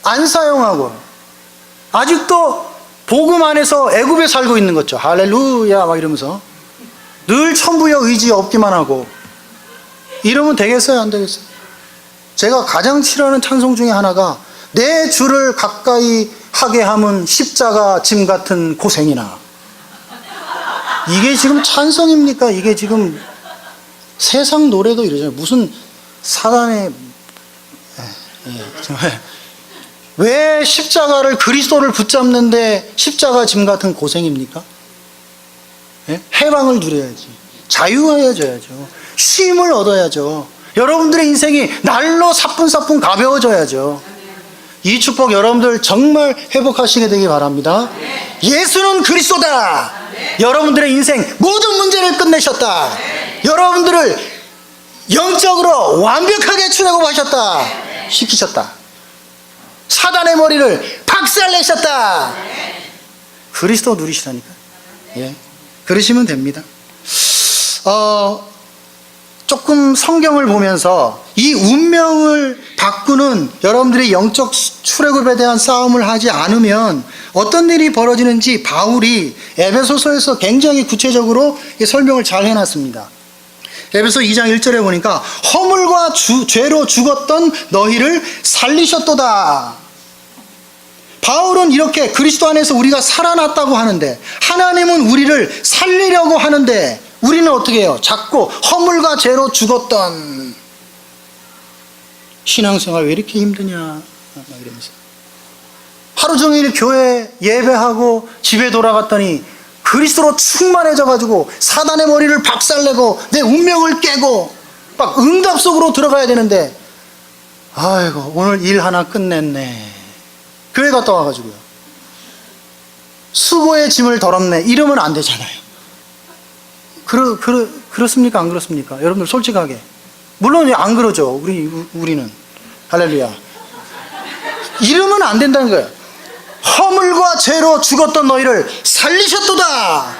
안 사용하고 아직도 복음 안에서 애굽에 살고 있는 거죠. 할렐루야 막 이러면서 늘 천부여 의지 없기만 하고 이러면 되겠어요? 안 되겠어요? 제가 가장 싫어하는 찬송 중에 하나가 내 주를 가까이 하게 함은 십자가 짐 같은 고생이나. 이게 지금 찬송입니까? 이게 지금 세상 노래도 이러잖아요. 무슨 사단의 정말 왜 십자가를 그리스도를 붙잡는데 십자가 짐 같은 고생입니까? 예? 해방을 누려야지. 자유해져야죠. 쉼을 얻어야죠. 여러분들의 인생이 날로 사뿐사뿐 가벼워져야죠. 이 축복 여러분들 정말 회복하시게 되기 바랍니다. 예수는 그리스도다. 여러분들의 인생 모든 문제를 끝내셨다. 여러분들을 영적으로 완벽하게 출애굽하셨다. 시키셨다. 사단의 머리를 박살내셨다. 그리스도 누리시라니까. 예, 그러시면 됩니다. 조금 성경을 보면서 이 운명을 바꾸는 여러분들의 영적 출애굽에 대한 싸움을 하지 않으면 어떤 일이 벌어지는지 바울이 에베소서에서 굉장히 구체적으로 설명을 잘 해놨습니다. 에베소 2장 1절에 보니까 허물과 죄로 죽었던 너희를 살리셨도다. 바울은 이렇게 그리스도 안에서 우리가 살아났다고 하는데, 하나님은 우리를 살리려고 하는데 우리는 어떻게 해요? 자꾸 허물과 죄로 죽었던, 신앙생활 왜 이렇게 힘드냐 이러면서 하루 종일 교회 예배하고 집에 돌아갔더니 그리스도로 충만해져 가지고 사단의 머리를 박살내고 내 운명을 깨고 막 응답 속으로 들어가야 되는데, 아이고 오늘 일 하나 끝냈네, 교회 갔다 와가지고요, 수고의 짐을 덜었네, 이러면 안 되잖아요. 그렇습니까? 안 그렇습니까? 여러분들 솔직하게. 물론 안 그러죠. 우리는. 할렐루야. 이러면 안 된다는 거예요. 허물과 죄로 죽었던 너희를 살리셨도다.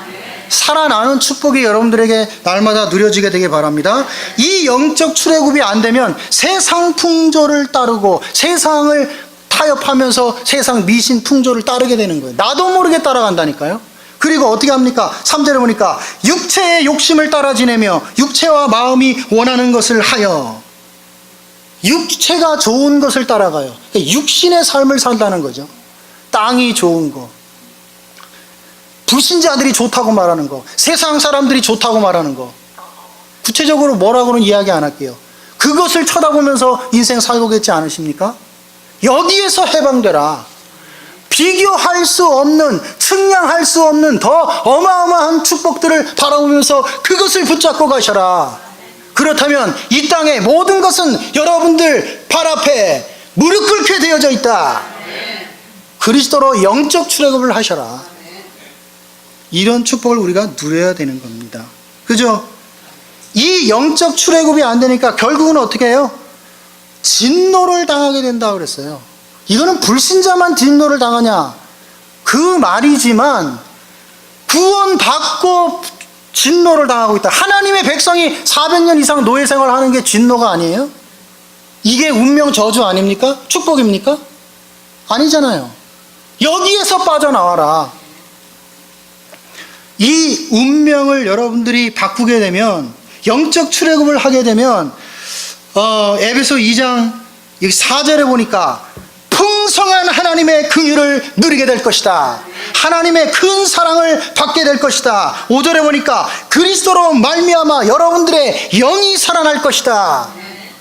살아나는 축복이 여러분들에게 날마다 누려지게 되길 바랍니다. 이 영적 출애굽이 안 되면 세상 풍조를 따르고 세상을 타협하면서 세상 미신 풍조를 따르게 되는 거예요. 나도 모르게 따라간다니까요. 그리고 어떻게 합니까? 3절에 보니까 육체의 욕심을 따라 지내며 육체와 마음이 원하는 것을 하여, 육체가 좋은 것을 따라가요. 그러니까 육신의 삶을 산다는 거죠. 땅이 좋은 거, 불신자들이 좋다고 말하는 거, 세상 사람들이 좋다고 말하는 거, 구체적으로 뭐라고는 이야기 안 할게요. 그것을 쳐다보면서 인생 살고 계지 않으십니까? 여기에서 해방되라. 비교할 수 없는, 측량할 수 없는 더 어마어마한 축복들을 바라보면서 그것을 붙잡고 가셔라. 그렇다면 이 땅의 모든 것은 여러분들 발 앞에 무릎 꿇게 되어져 있다. 그리스도로 영적 출애굽을 하셔라. 이런 축복을 우리가 누려야 되는 겁니다. 그죠? 이 영적 출애굽이 안 되니까 결국은 어떻게 해요? 진노를 당하게 된다고 그랬어요. 이거는 불신자만 진노를 당하냐? 그 말이지만 구원받고 진노를 당하고 있다. 하나님의 백성이 400년 이상 노예 생활하는 게 진노가 아니에요? 이게 운명 저주 아닙니까? 축복입니까? 아니잖아요. 여기에서 빠져나와라. 이 운명을 여러분들이 바꾸게 되면, 영적 출애굽을 하게 되면, 에베소 2장 4절에 보니까 풍성한 하나님의 긍휼을 누리게 될 것이다. 하나님의 큰 사랑을 받게 될 것이다. 5절에 보니까 그리스도로 말미암아 여러분들의 영이 살아날 것이다.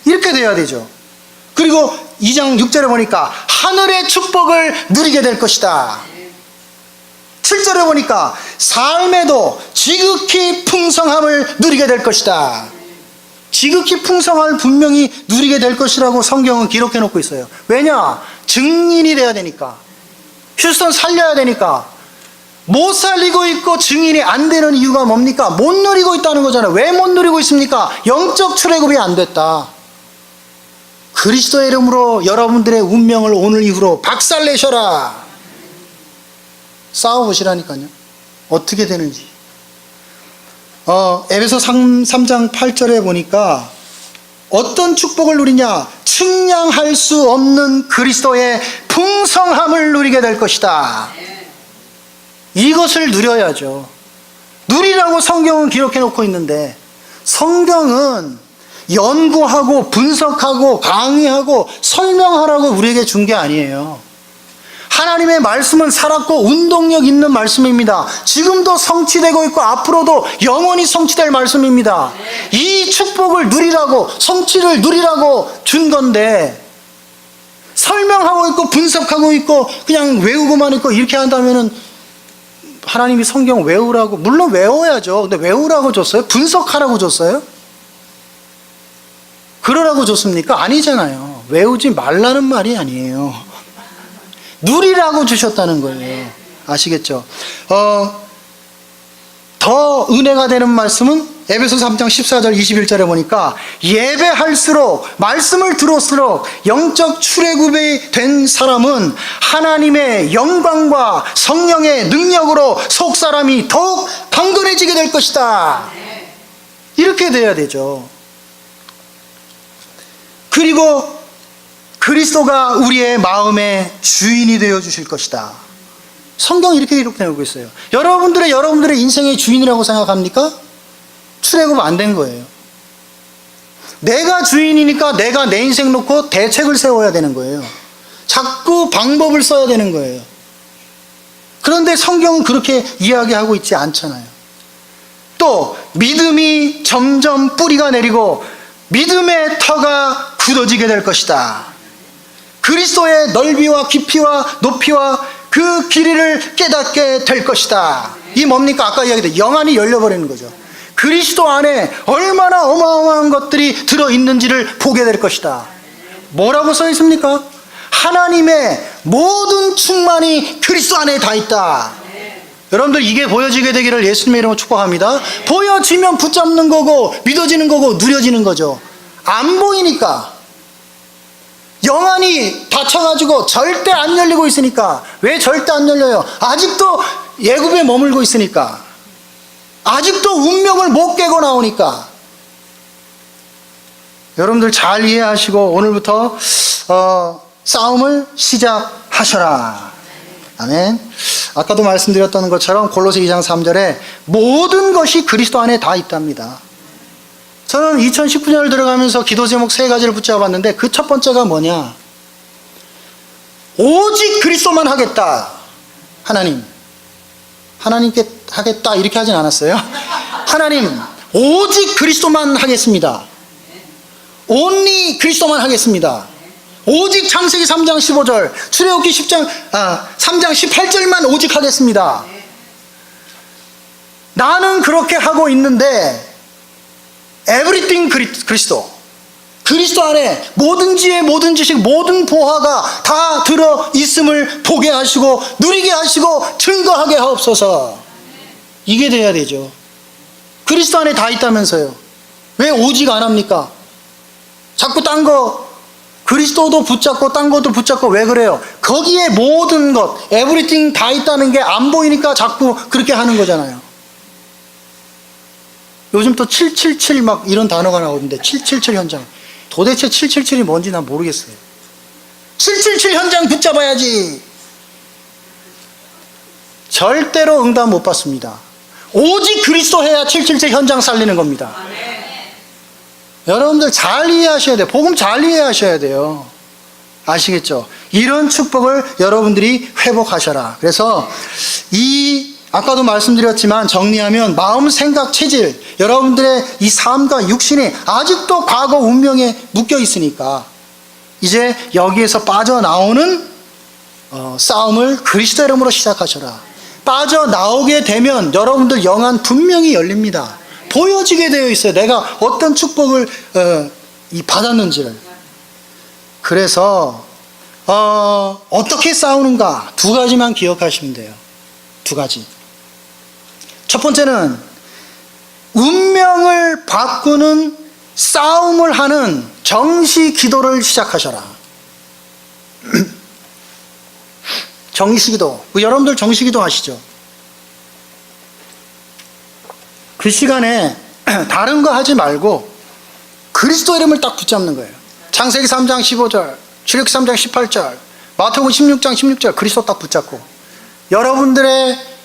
이렇게 돼야 되죠. 그리고 2장 6절에 보니까 하늘의 축복을 누리게 될 것이다. 7절에 보니까 삶에도 지극히 풍성함을 누리게 될 것이다. 지극히 풍성함을 분명히 누리게 될 것이라고 성경은 기록해 놓고 있어요. 왜냐? 증인이 돼야 되니까. 휴스턴 살려야 되니까. 못 살리고 있고 증인이 안 되는 이유가 뭡니까? 못 누리고 있다는 거잖아요. 왜 못 누리고 있습니까? 영적 출애굽이 안 됐다. 그리스도의 이름으로 여러분들의 운명을 오늘 이후로 박살내셔라. 싸워보시라니까요. 어떻게 되는지. 에베소 3장 8절에 보니까 어떤 축복을 누리냐? 측량할 수 없는 그리스도의 풍성함을 누리게 될 것이다. 이것을 누려야죠. 누리라고 성경은 기록해 놓고 있는데, 성경은 연구하고 분석하고 강의하고 설명하라고 우리에게 준 게 아니에요. 하나님의 말씀은 살았고 운동력 있는 말씀입니다. 지금도 성취되고 있고 앞으로도 영원히 성취될 말씀입니다. 이 축복을 누리라고, 성취를 누리라고 준 건데, 설명하고 있고 분석하고 있고 그냥 외우고만 있고 이렇게 한다면은 하나님이 성경 외우라고, 물론 외워야죠. 근데 외우라고 줬어요? 분석하라고 줬어요? 그러라고 줬습니까? 아니잖아요. 외우지 말라는 말이 아니에요. 누리라고 주셨다는 거예요. 아시겠죠? 더 은혜가 되는 말씀은 에베소 3장 14절 21절에 보니까 예배할수록, 말씀을 들을수록 영적 출애굽이 된 사람은 하나님의 영광과 성령의 능력으로 속사람이 더욱 강건해지게 될 것이다. 이렇게 돼야 되죠. 그리고 그리스도가 우리의 마음의 주인이 되어 주실 것이다. 성경이 이렇게 기록되고 있어요. 여러분들의 인생의 주인이라고 생각합니까? 출애굽 안 된 거예요. 내가 주인이니까 내가 내 인생 놓고 대책을 세워야 되는 거예요. 자꾸 방법을 써야 되는 거예요. 그런데 성경은 그렇게 이야기하고 있지 않잖아요. 또 믿음이 점점 뿌리가 내리고 믿음의 터가 굳어지게 될 것이다. 그리스도의 넓이와 깊이와 높이와 그 길이를 깨닫게 될 것이다. 이 뭡니까? 아까 이야기했던 영안이 열려버리는 거죠. 그리스도 안에 얼마나 어마어마한 것들이 들어있는지를 보게 될 것이다. 뭐라고 써 있습니까? 하나님의 모든 충만이 그리스도 안에 다 있다. 여러분들 이게 보여지게 되기를 예수님의 이름으로 축복합니다. 보여지면 붙잡는 거고 믿어지는 거고 누려지는 거죠. 안 보이니까, 영안이 닫혀가지고 절대 안 열리고 있으니까. 왜 절대 안 열려요? 아직도 애굽에 머물고 있으니까. 아직도 운명을 못 깨고 나오니까. 여러분들 잘 이해하시고 오늘부터 싸움을 시작하셔라. 아멘. 아까도 말씀드렸던 것처럼 골로새 2장 3절에 모든 것이 그리스도 안에 다 있답니다. 저는 2019년을 들어가면서 기도 제목 3가지를 붙잡았는데 그 첫 번째가 뭐냐? 오직 그리스도만 하겠다. 하나님께 하겠다 이렇게 하진 않았어요. 하나님 오직 그리스도만 하겠습니다. 온리 그리스도만 하겠습니다. 오직 창세기 3장 15절, 출애굽기 3장 18절만 오직 하겠습니다. 나는 그렇게 하고 있는데 everything 그리스도 안에 모든 지혜, 모든 지식, 모든 보화가 다 들어있음을 보게 하시고 누리게 하시고 증거하게 하옵소서. 이게 돼야 되죠. 그리스도 안에 다 있다면서요. 왜 오직 안 합니까? 자꾸 딴 거, 그리스도도 붙잡고 딴 것도 붙잡고 왜 그래요? 거기에 모든 것, everything 다 있다는 게 안 보이니까 자꾸 그렇게 하는 거잖아요. 요즘 또 777 막 이런 단어가 나오는데 777 현장. 도대체 777이 뭔지 난 모르겠어요. 777 현장 붙잡아야지. 절대로 응답 못 받습니다. 오직 그리스도 해야 777 현장 살리는 겁니다. 여러분들 잘 이해하셔야 돼요. 복음 잘 이해하셔야 돼요. 아시겠죠? 이런 축복을 여러분들이 회복하셔라. 그래서 아까도 말씀드렸지만 정리하면 마음, 생각, 체질, 여러분들의 이 삶과 육신이 아직도 과거 운명에 묶여 있으니까 이제 여기에서 빠져나오는 싸움을 그리스도 이름으로 시작하셔라. 빠져나오게 되면 여러분들 영안 분명히 열립니다. 보여지게 되어 있어요. 내가 어떤 축복을 받았는지를. 그래서 어떻게 싸우는가 2가지만 기억하시면 돼요. 2가지. 첫 번째는 운명을 바꾸는 싸움을 하는 정시 기도를 시작하셔라. 정시 기도. 여러분들 정시 기도 아시죠? 그 시간에 다른 거 하지 말고 그리스도 이름을 딱 붙잡는 거예요. 창세기 3장 15절, 출애굽기 3장 18절, 마태복음 16장 16절 그리스도 딱 붙잡고 여러분들의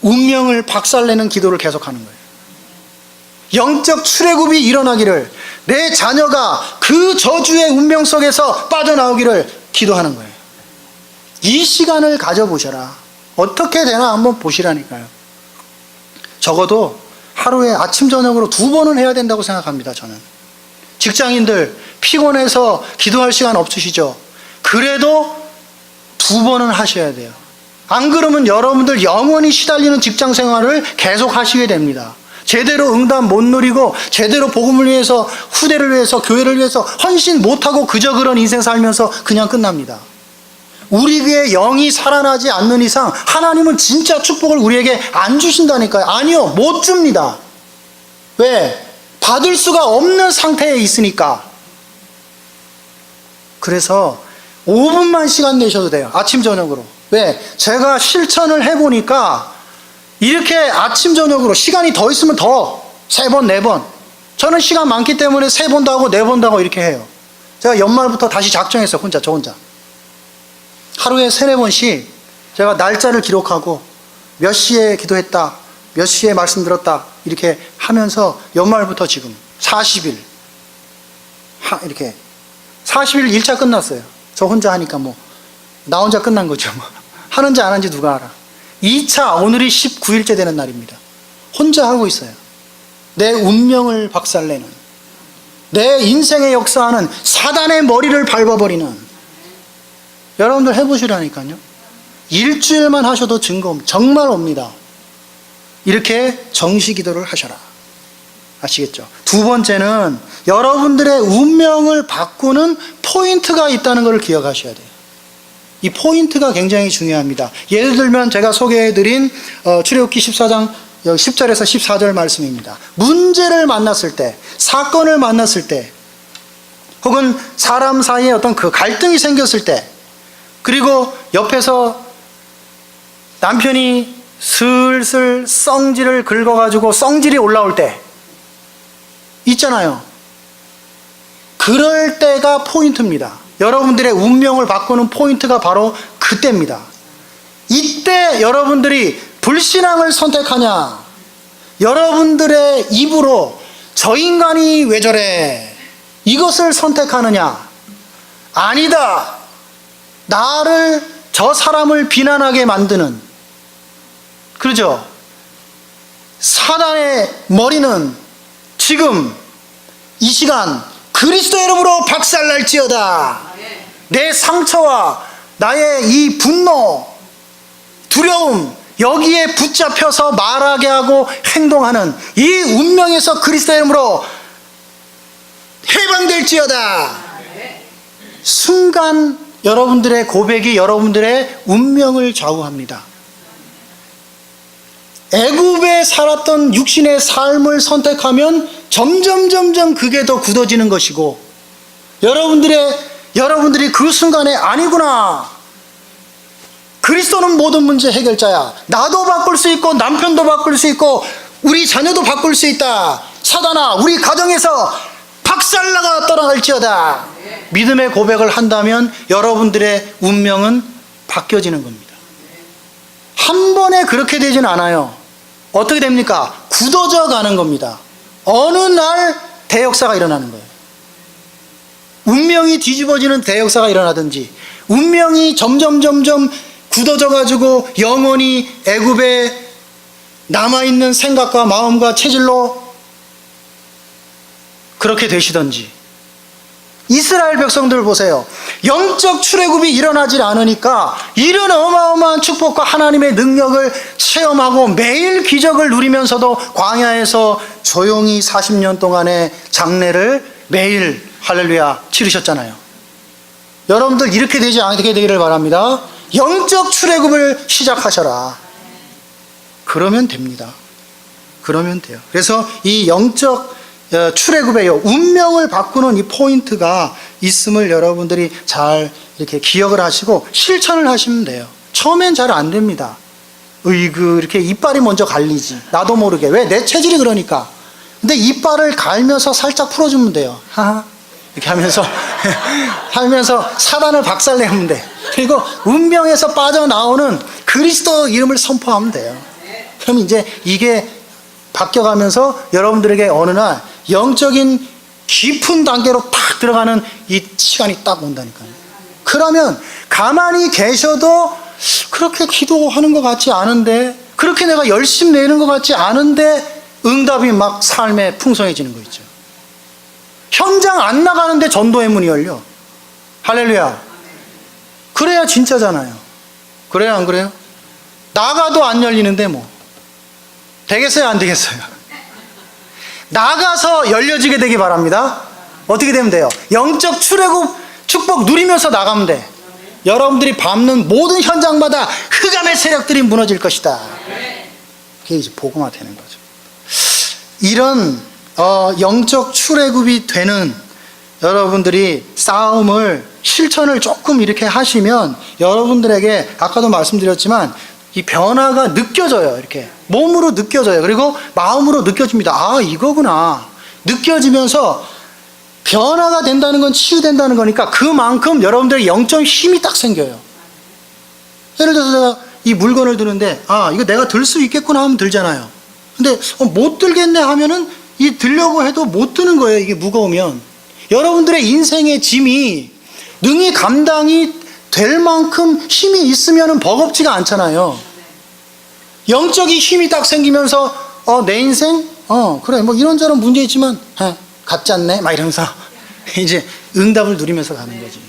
운명을 박살내는 기도를 계속하는 거예요. 영적 출애굽이 일어나기를, 내 자녀가 그 저주의 운명 속에서 빠져나오기를 기도하는 거예요. 이 시간을 가져보셔라. 어떻게 되나 한번 보시라니까요. 적어도 하루에 아침 저녁으로 2번은 해야 된다고 생각합니다. 저는 직장인들 피곤해서 기도할 시간 없으시죠? 그래도 2번은 하셔야 돼요. 안 그러면 여러분들 영원히 시달리는 직장 생활을 계속 하시게 됩니다. 제대로 응답 못 누리고 제대로 복음을 위해서, 후대를 위해서, 교회를 위해서 헌신 못하고 그저 그런 인생 살면서 그냥 끝납니다. 우리에게 영이 살아나지 않는 이상 하나님은 진짜 축복을 우리에게 안 주신다니까요. 아니요, 못 줍니다. 왜? 받을 수가 없는 상태에 있으니까. 그래서 5분만 시간 내셔도 돼요. 아침 저녁으로. 왜? 제가 실천을 해보니까 이렇게 아침 저녁으로 시간이 더 있으면 더 3번, 4번. 저는 시간 많기 때문에 3번도 하고 4번도 하고 이렇게 해요. 제가 연말부터 다시 작정했어요. 저 혼자. 하루에 3, 4번씩 제가 날짜를 기록하고 몇 시에 기도했다, 몇 시에 말씀 들었다 이렇게 하면서 연말부터 지금 40일 이렇게 40일 1차 끝났어요. 저 혼자 하니까 뭐 나 혼자 끝난 거죠. 뭐. 하는지 안 하는지 누가 알아. 2차 오늘이 19일째 되는 날입니다. 혼자 하고 있어요. 내 운명을 박살내는, 내 인생의 역사하는 사단의 머리를 밟아버리는. 여러분들 해보시라니까요. 일주일만 하셔도 증거 정말 옵니다. 이렇게 정시 기도를 하셔라. 아시겠죠? 두 번째는 여러분들의 운명을 바꾸는 포인트가 있다는 것을 기억하셔야 돼요. 이 포인트가 굉장히 중요합니다. 예를 들면 제가 소개해드린 출애굽기 14장 10절에서 14절 말씀입니다. 문제를 만났을 때, 사건을 만났을 때, 혹은 사람 사이에 어떤 그 갈등이 생겼을 때, 그리고 옆에서 남편이 슬슬 성질을 긁어가지고 성질이 올라올 때 있잖아요. 그럴 때가 포인트입니다. 여러분들의 운명을 바꾸는 포인트가 바로 그때입니다. 이때 여러분들이 불신앙을 선택하냐, 여러분들의 입으로 저 인간이 왜 저래 이것을 선택하느냐, 아니다, 나를, 저 사람을 비난하게 만드는, 그러죠? 사단의 머리는 지금 이 시간 그리스도의 이름으로 박살날지어다. 내 상처와 나의 이 분노, 두려움, 여기에 붙잡혀서 말하게 하고 행동하는 이 운명에서 그리스도의 이름으로 해방될지어다. 순간 여러분들의 고백이 여러분들의 운명을 좌우합니다. 애굽에 살았던 육신의 삶을 선택하면 점점 그게 더 굳어지는 것이고, 여러분들이 그 순간에 아니구나, 그리스도는 모든 문제 해결자야, 나도 바꿀 수 있고 남편도 바꿀 수 있고 우리 자녀도 바꿀 수 있다, 사단아 우리 가정에서 박살나가 떠나갈지어다, 믿음의 고백을 한다면 여러분들의 운명은 바뀌어지는 겁니다. 한 번에 그렇게 되진 않아요. 어떻게 됩니까? 굳어져 가는 겁니다. 어느 날 대역사가 일어나는 거예요. 운명이 뒤집어지는 대역사가 일어나든지, 운명이 점점 굳어져 가지고 영원히 애굽에 남아있는 생각과 마음과 체질로 그렇게 되시든지. 이스라엘 백성들 보세요. 영적 출애굽이 일어나질 않으니까 이런 어마어마한 축복과 하나님의 능력을 체험하고 매일 기적을 누리면서도 광야에서 조용히 40년 동안의 장례를 매일 할렐루야 치르셨잖아요. 여러분들 이렇게 되지 않게 되기를 바랍니다. 영적 출애굽을 시작하셔라. 그러면 됩니다. 그러면 돼요. 그래서 이 영적 출애굽의 운명을 바꾸는 이 포인트가 있음을 여러분들이 잘 이렇게 기억을 하시고 실천을 하시면 돼요. 처음엔 잘 안 됩니다. 이렇게 이빨이 먼저 갈리지, 나도 모르게. 왜? 내 체질이 그러니까. 근데 이빨을 갈면서 살짝 풀어주면 돼요. 하하 이렇게 하면서 사단을 박살내면 돼. 그리고 운명에서 빠져나오는 그리스도 이름을 선포하면 돼요. 그럼 이제 이게 바뀌어가면서 여러분들에게 어느 날 영적인 깊은 단계로 탁 들어가는 이 시간이 딱 온다니까요. 그러면 가만히 계셔도 그렇게 기도하는 것 같지 않은데, 그렇게 내가 열심 내는 것 같지 않은데 응답이 막 삶에 풍성해지는 거 있죠. 현장 안 나가는데 전도의 문이 열려. 할렐루야. 그래야 진짜잖아요. 그래요, 안 그래요? 나가도 안 열리는데 뭐 되겠어요, 안 되겠어요? 나가서 열려지게 되기 바랍니다. 어떻게 되면 돼요? 영적 출애굽 축복 누리면서 나가면 돼. 여러분들이 밟는 모든 현장마다 흑암의 세력들이 무너질 것이다. 그게 이제 복음화 되는 거죠. 이런 영적 출애굽이 되는 여러분들이 싸움을 실천을 조금 이렇게 하시면 여러분들에게 아까도 말씀드렸지만 이 변화가 느껴져요. 이렇게 몸으로 느껴져요. 그리고 마음으로 느껴집니다. 아, 이거구나. 느껴지면서 변화가 된다는 건 치유된다는 거니까 그만큼 여러분들의 영적 힘이 딱 생겨요. 예를 들어서 제가 이 물건을 드는데 아, 이거 내가 들 수 있겠구나 하면 들잖아요. 근데 못 들겠네 하면은 이 들려고 해도 못 드는 거예요. 이게 무거우면. 여러분들의 인생의 짐이 능히 감당이 될 만큼 힘이 있으면은 버겁지가 않잖아요. 영적인 힘이 딱 생기면서 내 인생 그래 뭐 이런저런 문제 있지만 같지 않네 막 이러면서 이제 응답을 누리면서 가는 거지.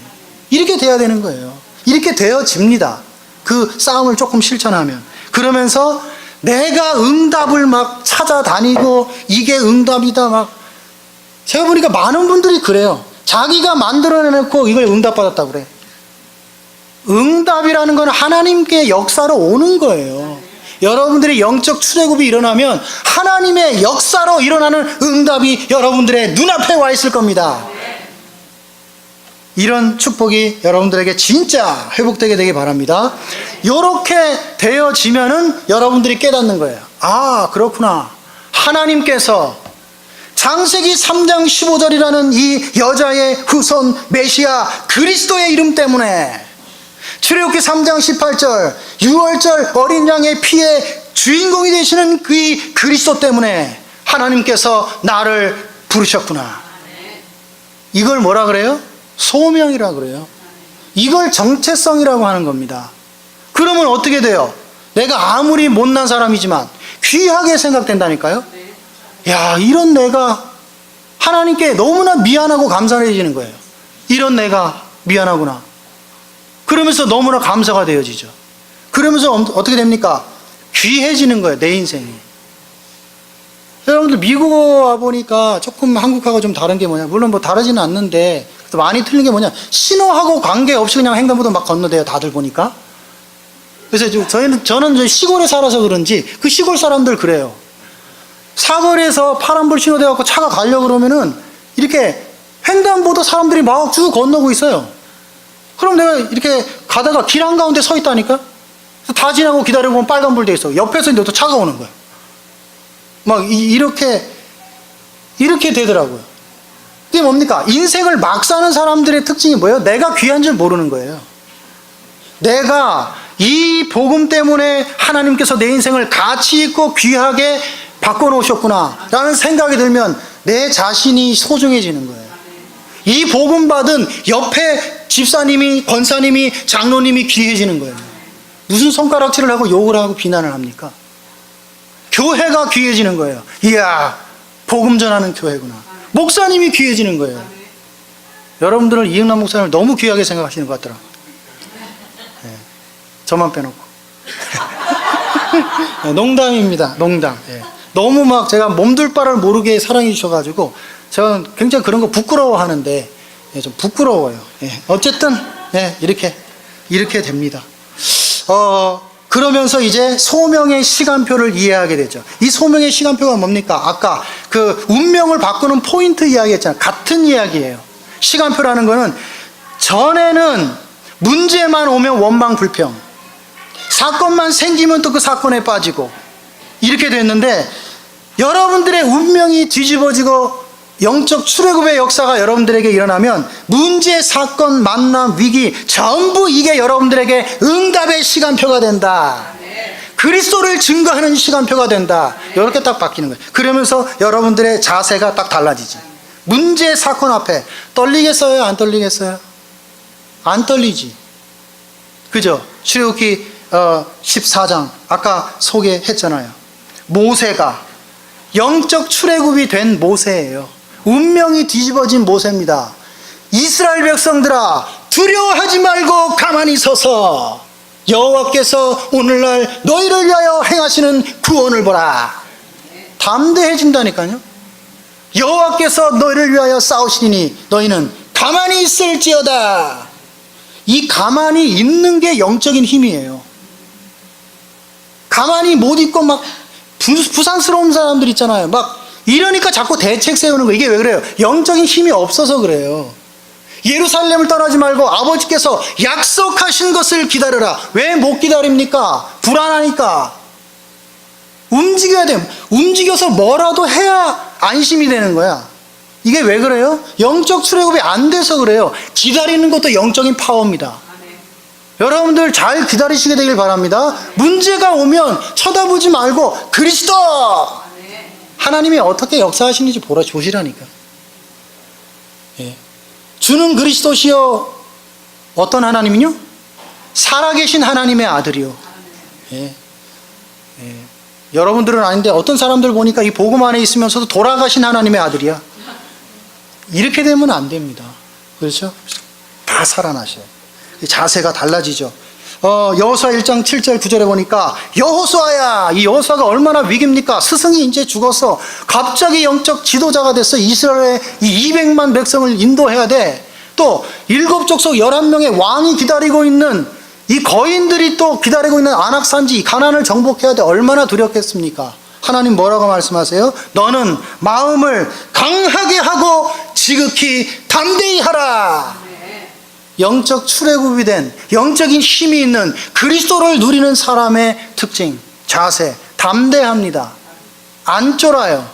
이렇게 돼야 되는 거예요. 이렇게 되어집니다. 그 싸움을 조금 실천하면. 그러면서 내가 응답을 막 찾아다니고 이게 응답이다 막. 제가 보니까 많은 분들이 그래요. 자기가 만들어내놓고 이걸 응답받았다고 그래. 응답이라는 건 하나님께 역사로 오는 거예요. 여러분들이 영적 출애굽이 일어나면 하나님의 역사로 일어나는 응답이 여러분들의 눈앞에 와 있을 겁니다. 이런 축복이 여러분들에게 진짜 회복되게 되기 바랍니다. 이렇게 되어지면은 여러분들이 깨닫는 거예요. 아, 그렇구나. 하나님께서 창세기 3장 15절이라는 이 여자의 후손 메시아 그리스도의 이름 때문에, 출애굽기 3장 18절 유월절 어린 양의 피의 주인공이 되시는 그 그리스도 때문에 하나님께서 나를 부르셨구나. 이걸 뭐라 그래요? 소명이라 그래요. 이걸 정체성이라고 하는 겁니다. 그러면 어떻게 돼요? 내가 아무리 못난 사람이지만 귀하게 생각된다니까요. 야, 이런 내가 하나님께 너무나 미안하고 감사해지는 거예요. 이런 내가 미안하구나. 그러면서 너무나 감사가 되어지죠. 그러면서 어떻게 됩니까? 귀해지는 거예요, 내 인생이. 여러분들 미국 와보니까 조금 한국하고 좀 다른 게 뭐냐, 물론 뭐 다르지는 않는데 많이 틀린 게 뭐냐, 신호하고 관계없이 그냥 횡단보도 막 건너대요, 다들 보니까. 그래서 저는 시골에 살아서 그런지 그 시골 사람들 그래요. 사거리에서 파란불 신호 돼갖고 차가 가려고 그러면은 이렇게 횡단보도 사람들이 막 쭉 건너고 있어요. 그럼 내가 이렇게 가다가 길 한가운데 서 있다니까? 다 지나고 기다려보면 빨간불 돼 있어. 옆에서 이제 또 차가 오는 거야. 막 이렇게 되더라고요. 이게 뭡니까? 인생을 막 사는 사람들의 특징이 뭐예요? 내가 귀한 줄 모르는 거예요. 내가 이 복음 때문에 하나님께서 내 인생을 가치 있고 귀하게 바꿔놓으셨구나 라는 생각이 들면 내 자신이 소중해지는 거예요. 이 복음 받은 옆에 집사님이, 권사님이, 장로님이 귀해지는 거예요. 무슨 손가락질을 하고 욕을 하고 비난을 합니까? 교회가 귀해지는 거예요. 이야, 복음 전하는 교회구나. 목사님이 귀해지는 거예요. 여러분들은 이응남 목사님을 너무 귀하게 생각하시는 것 같더라고요. 네, 저만 빼놓고. 네, 농담입니다. 농담. 네. 너무 막 제가 몸둘 바를 모르게 사랑해 주셔가지고 제가 굉장히 그런 거 부끄러워하는데 좀 부끄러워요. 어쨌든 이렇게 됩니다. 그러면서 이제 소명의 시간표를 이해하게 되죠. 이 소명의 시간표가 뭡니까? 아까 그 운명을 바꾸는 포인트 이야기했잖아요. 같은 이야기예요. 시간표라는 거는 전에는 문제만 오면 원망 불평, 사건만 생기면 또 그 사건에 빠지고 이렇게 됐는데, 여러분들의 운명이 뒤집어지고 영적 출애굽의 역사가 여러분들에게 일어나면 문제, 사건, 만남, 위기 전부 이게 여러분들에게 응답의 시간표가 된다. 그리스도를 증거하는 시간표가 된다. 이렇게 딱 바뀌는 거예요. 그러면서 여러분들의 자세가 딱 달라지지. 문제, 사건 앞에 떨리겠어요? 안 떨리겠어요? 안 떨리지. 그죠? 출애굽기 14장 아까 소개했잖아요. 모세가 영적 출애굽이 된 모세예요. 운명이 뒤집어진 모세입니다. 이스라엘 백성들아, 두려워하지 말고 가만히 서서 여호와께서 오늘날 너희를 위하여 행하시는 구원을 보라. 담대해진다니까요. 여호와께서 너희를 위하여 싸우시니 너희는 가만히 있을지어다. 이 가만히 있는 게 영적인 힘이에요. 가만히 못 있고 막 부산스러운 사람들 있잖아요. 막 이러니까 자꾸 대책 세우는 거. 이게 왜 그래요? 영적인 힘이 없어서 그래요. 예루살렘을 떠나지 말고 아버지께서 약속하신 것을 기다려라. 왜 못 기다립니까? 불안하니까. 움직여야 돼. 움직여서 뭐라도 해야 안심이 되는 거야. 이게 왜 그래요? 영적 출애굽이 안 돼서 그래요. 기다리는 것도 영적인 파워입니다. 여러분들 잘 기다리시게 되길 바랍니다. 문제가 오면 쳐다보지 말고 그리스도! 하나님이 어떻게 역사하시는지 보시라니까. 예. 주는 그리스도시요. 어떤 하나님이요? 살아계신 하나님의 아들이요. 예. 예. 여러분들은 아닌데 어떤 사람들 보니까 이 복음 안에 있으면서도 돌아가신 하나님의 아들이야. 이렇게 되면 안 됩니다. 그렇죠? 다 살아나셔요. 자세가 달라지죠. 여호수아 1장 7절 9절에 보니까 여호수아야, 이 여호수아가 얼마나 위기입니까? 스승이 이제 죽어서 갑자기 영적 지도자가 됐어. 이스라엘의 이 200만 백성을 인도해야 돼. 또 7족속 11명의 왕이 기다리고 있는 이 거인들이 또 기다리고 있는 안악산지 가나안을 정복해야 돼. 얼마나 두렵겠습니까? 하나님 뭐라고 말씀하세요? 너는 마음을 강하게 하고 지극히 담대히 하라. 영적 출애굽이 된 영적인 힘이 있는 그리스도를 누리는 사람의 특징, 자세, 담대합니다. 안 쫄아요.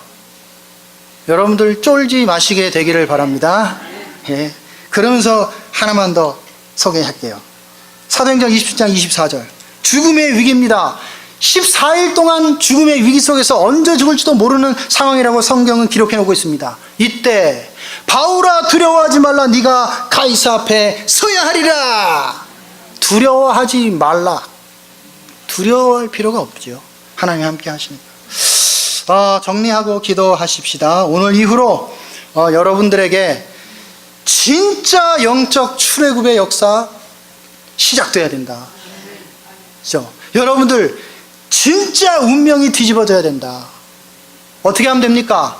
여러분들 쫄지 마시게 되기를 바랍니다. 예. 그러면서 하나만 더 소개할게요. 사도행전 27장 24절. 죽음의 위기입니다. 14일 동안 죽음의 위기 속에서 언제 죽을지도 모르는 상황이라고 성경은 기록해 놓고 있습니다. 이때 바울아 두려워하지 말라. 네가 가이사 앞에 서야 하리라. 두려워하지 말라. 두려워할 필요가 없죠. 하나님 함께 하시니까. 정리하고 기도하십시다. 오늘 이후로 여러분들에게 진짜 영적 출애굽의 역사 시작돼야 된다. 그렇죠? 여러분들 진짜 운명이 뒤집어져야 된다. 어떻게 하면 됩니까?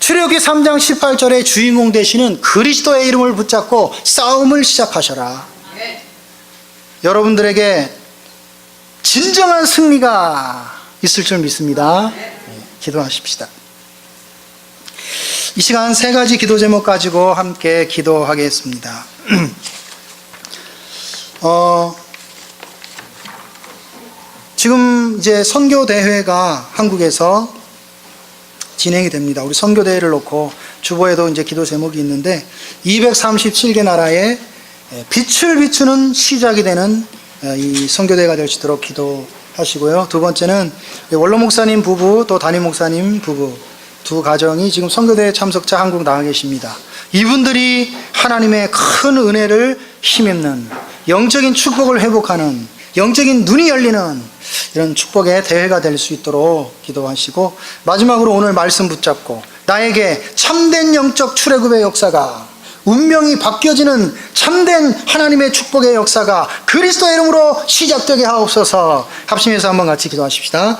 출애굽기 3장 18절에 주인공 되시는 그리스도의 이름을 붙잡고 싸움을 시작하셔라. 여러분들에게 진정한 승리가 있을 줄 믿습니다. 기도하십시다. 이 시간 3가지 기도 제목 가지고 함께 기도하겠습니다. 지금 이제 선교대회가 한국에서 진행이 됩니다. 우리 선교대회를 놓고 주보에도 이제 기도 제목이 있는데 237개 나라에 빛을 비추는 시작이 되는 이 선교대회가 될 수 있도록 기도하시고요. 두 번째는 원로 목사님 부부 또 담임 목사님 부부 두 가정이 지금 선교대회 참석자 한국 나와 계십니다. 이분들이 하나님의 큰 은혜를 힘입는 영적인 축복을 회복하는 영적인 눈이 열리는 이런 축복의 대회가 될 수 있도록 기도하시고, 마지막으로 오늘 말씀 붙잡고 나에게 참된 영적 출애굽의 역사가, 운명이 바뀌어지는 참된 하나님의 축복의 역사가 그리스도의 이름으로 시작되게 하옵소서. 합심해서 한번 같이 기도하십시다.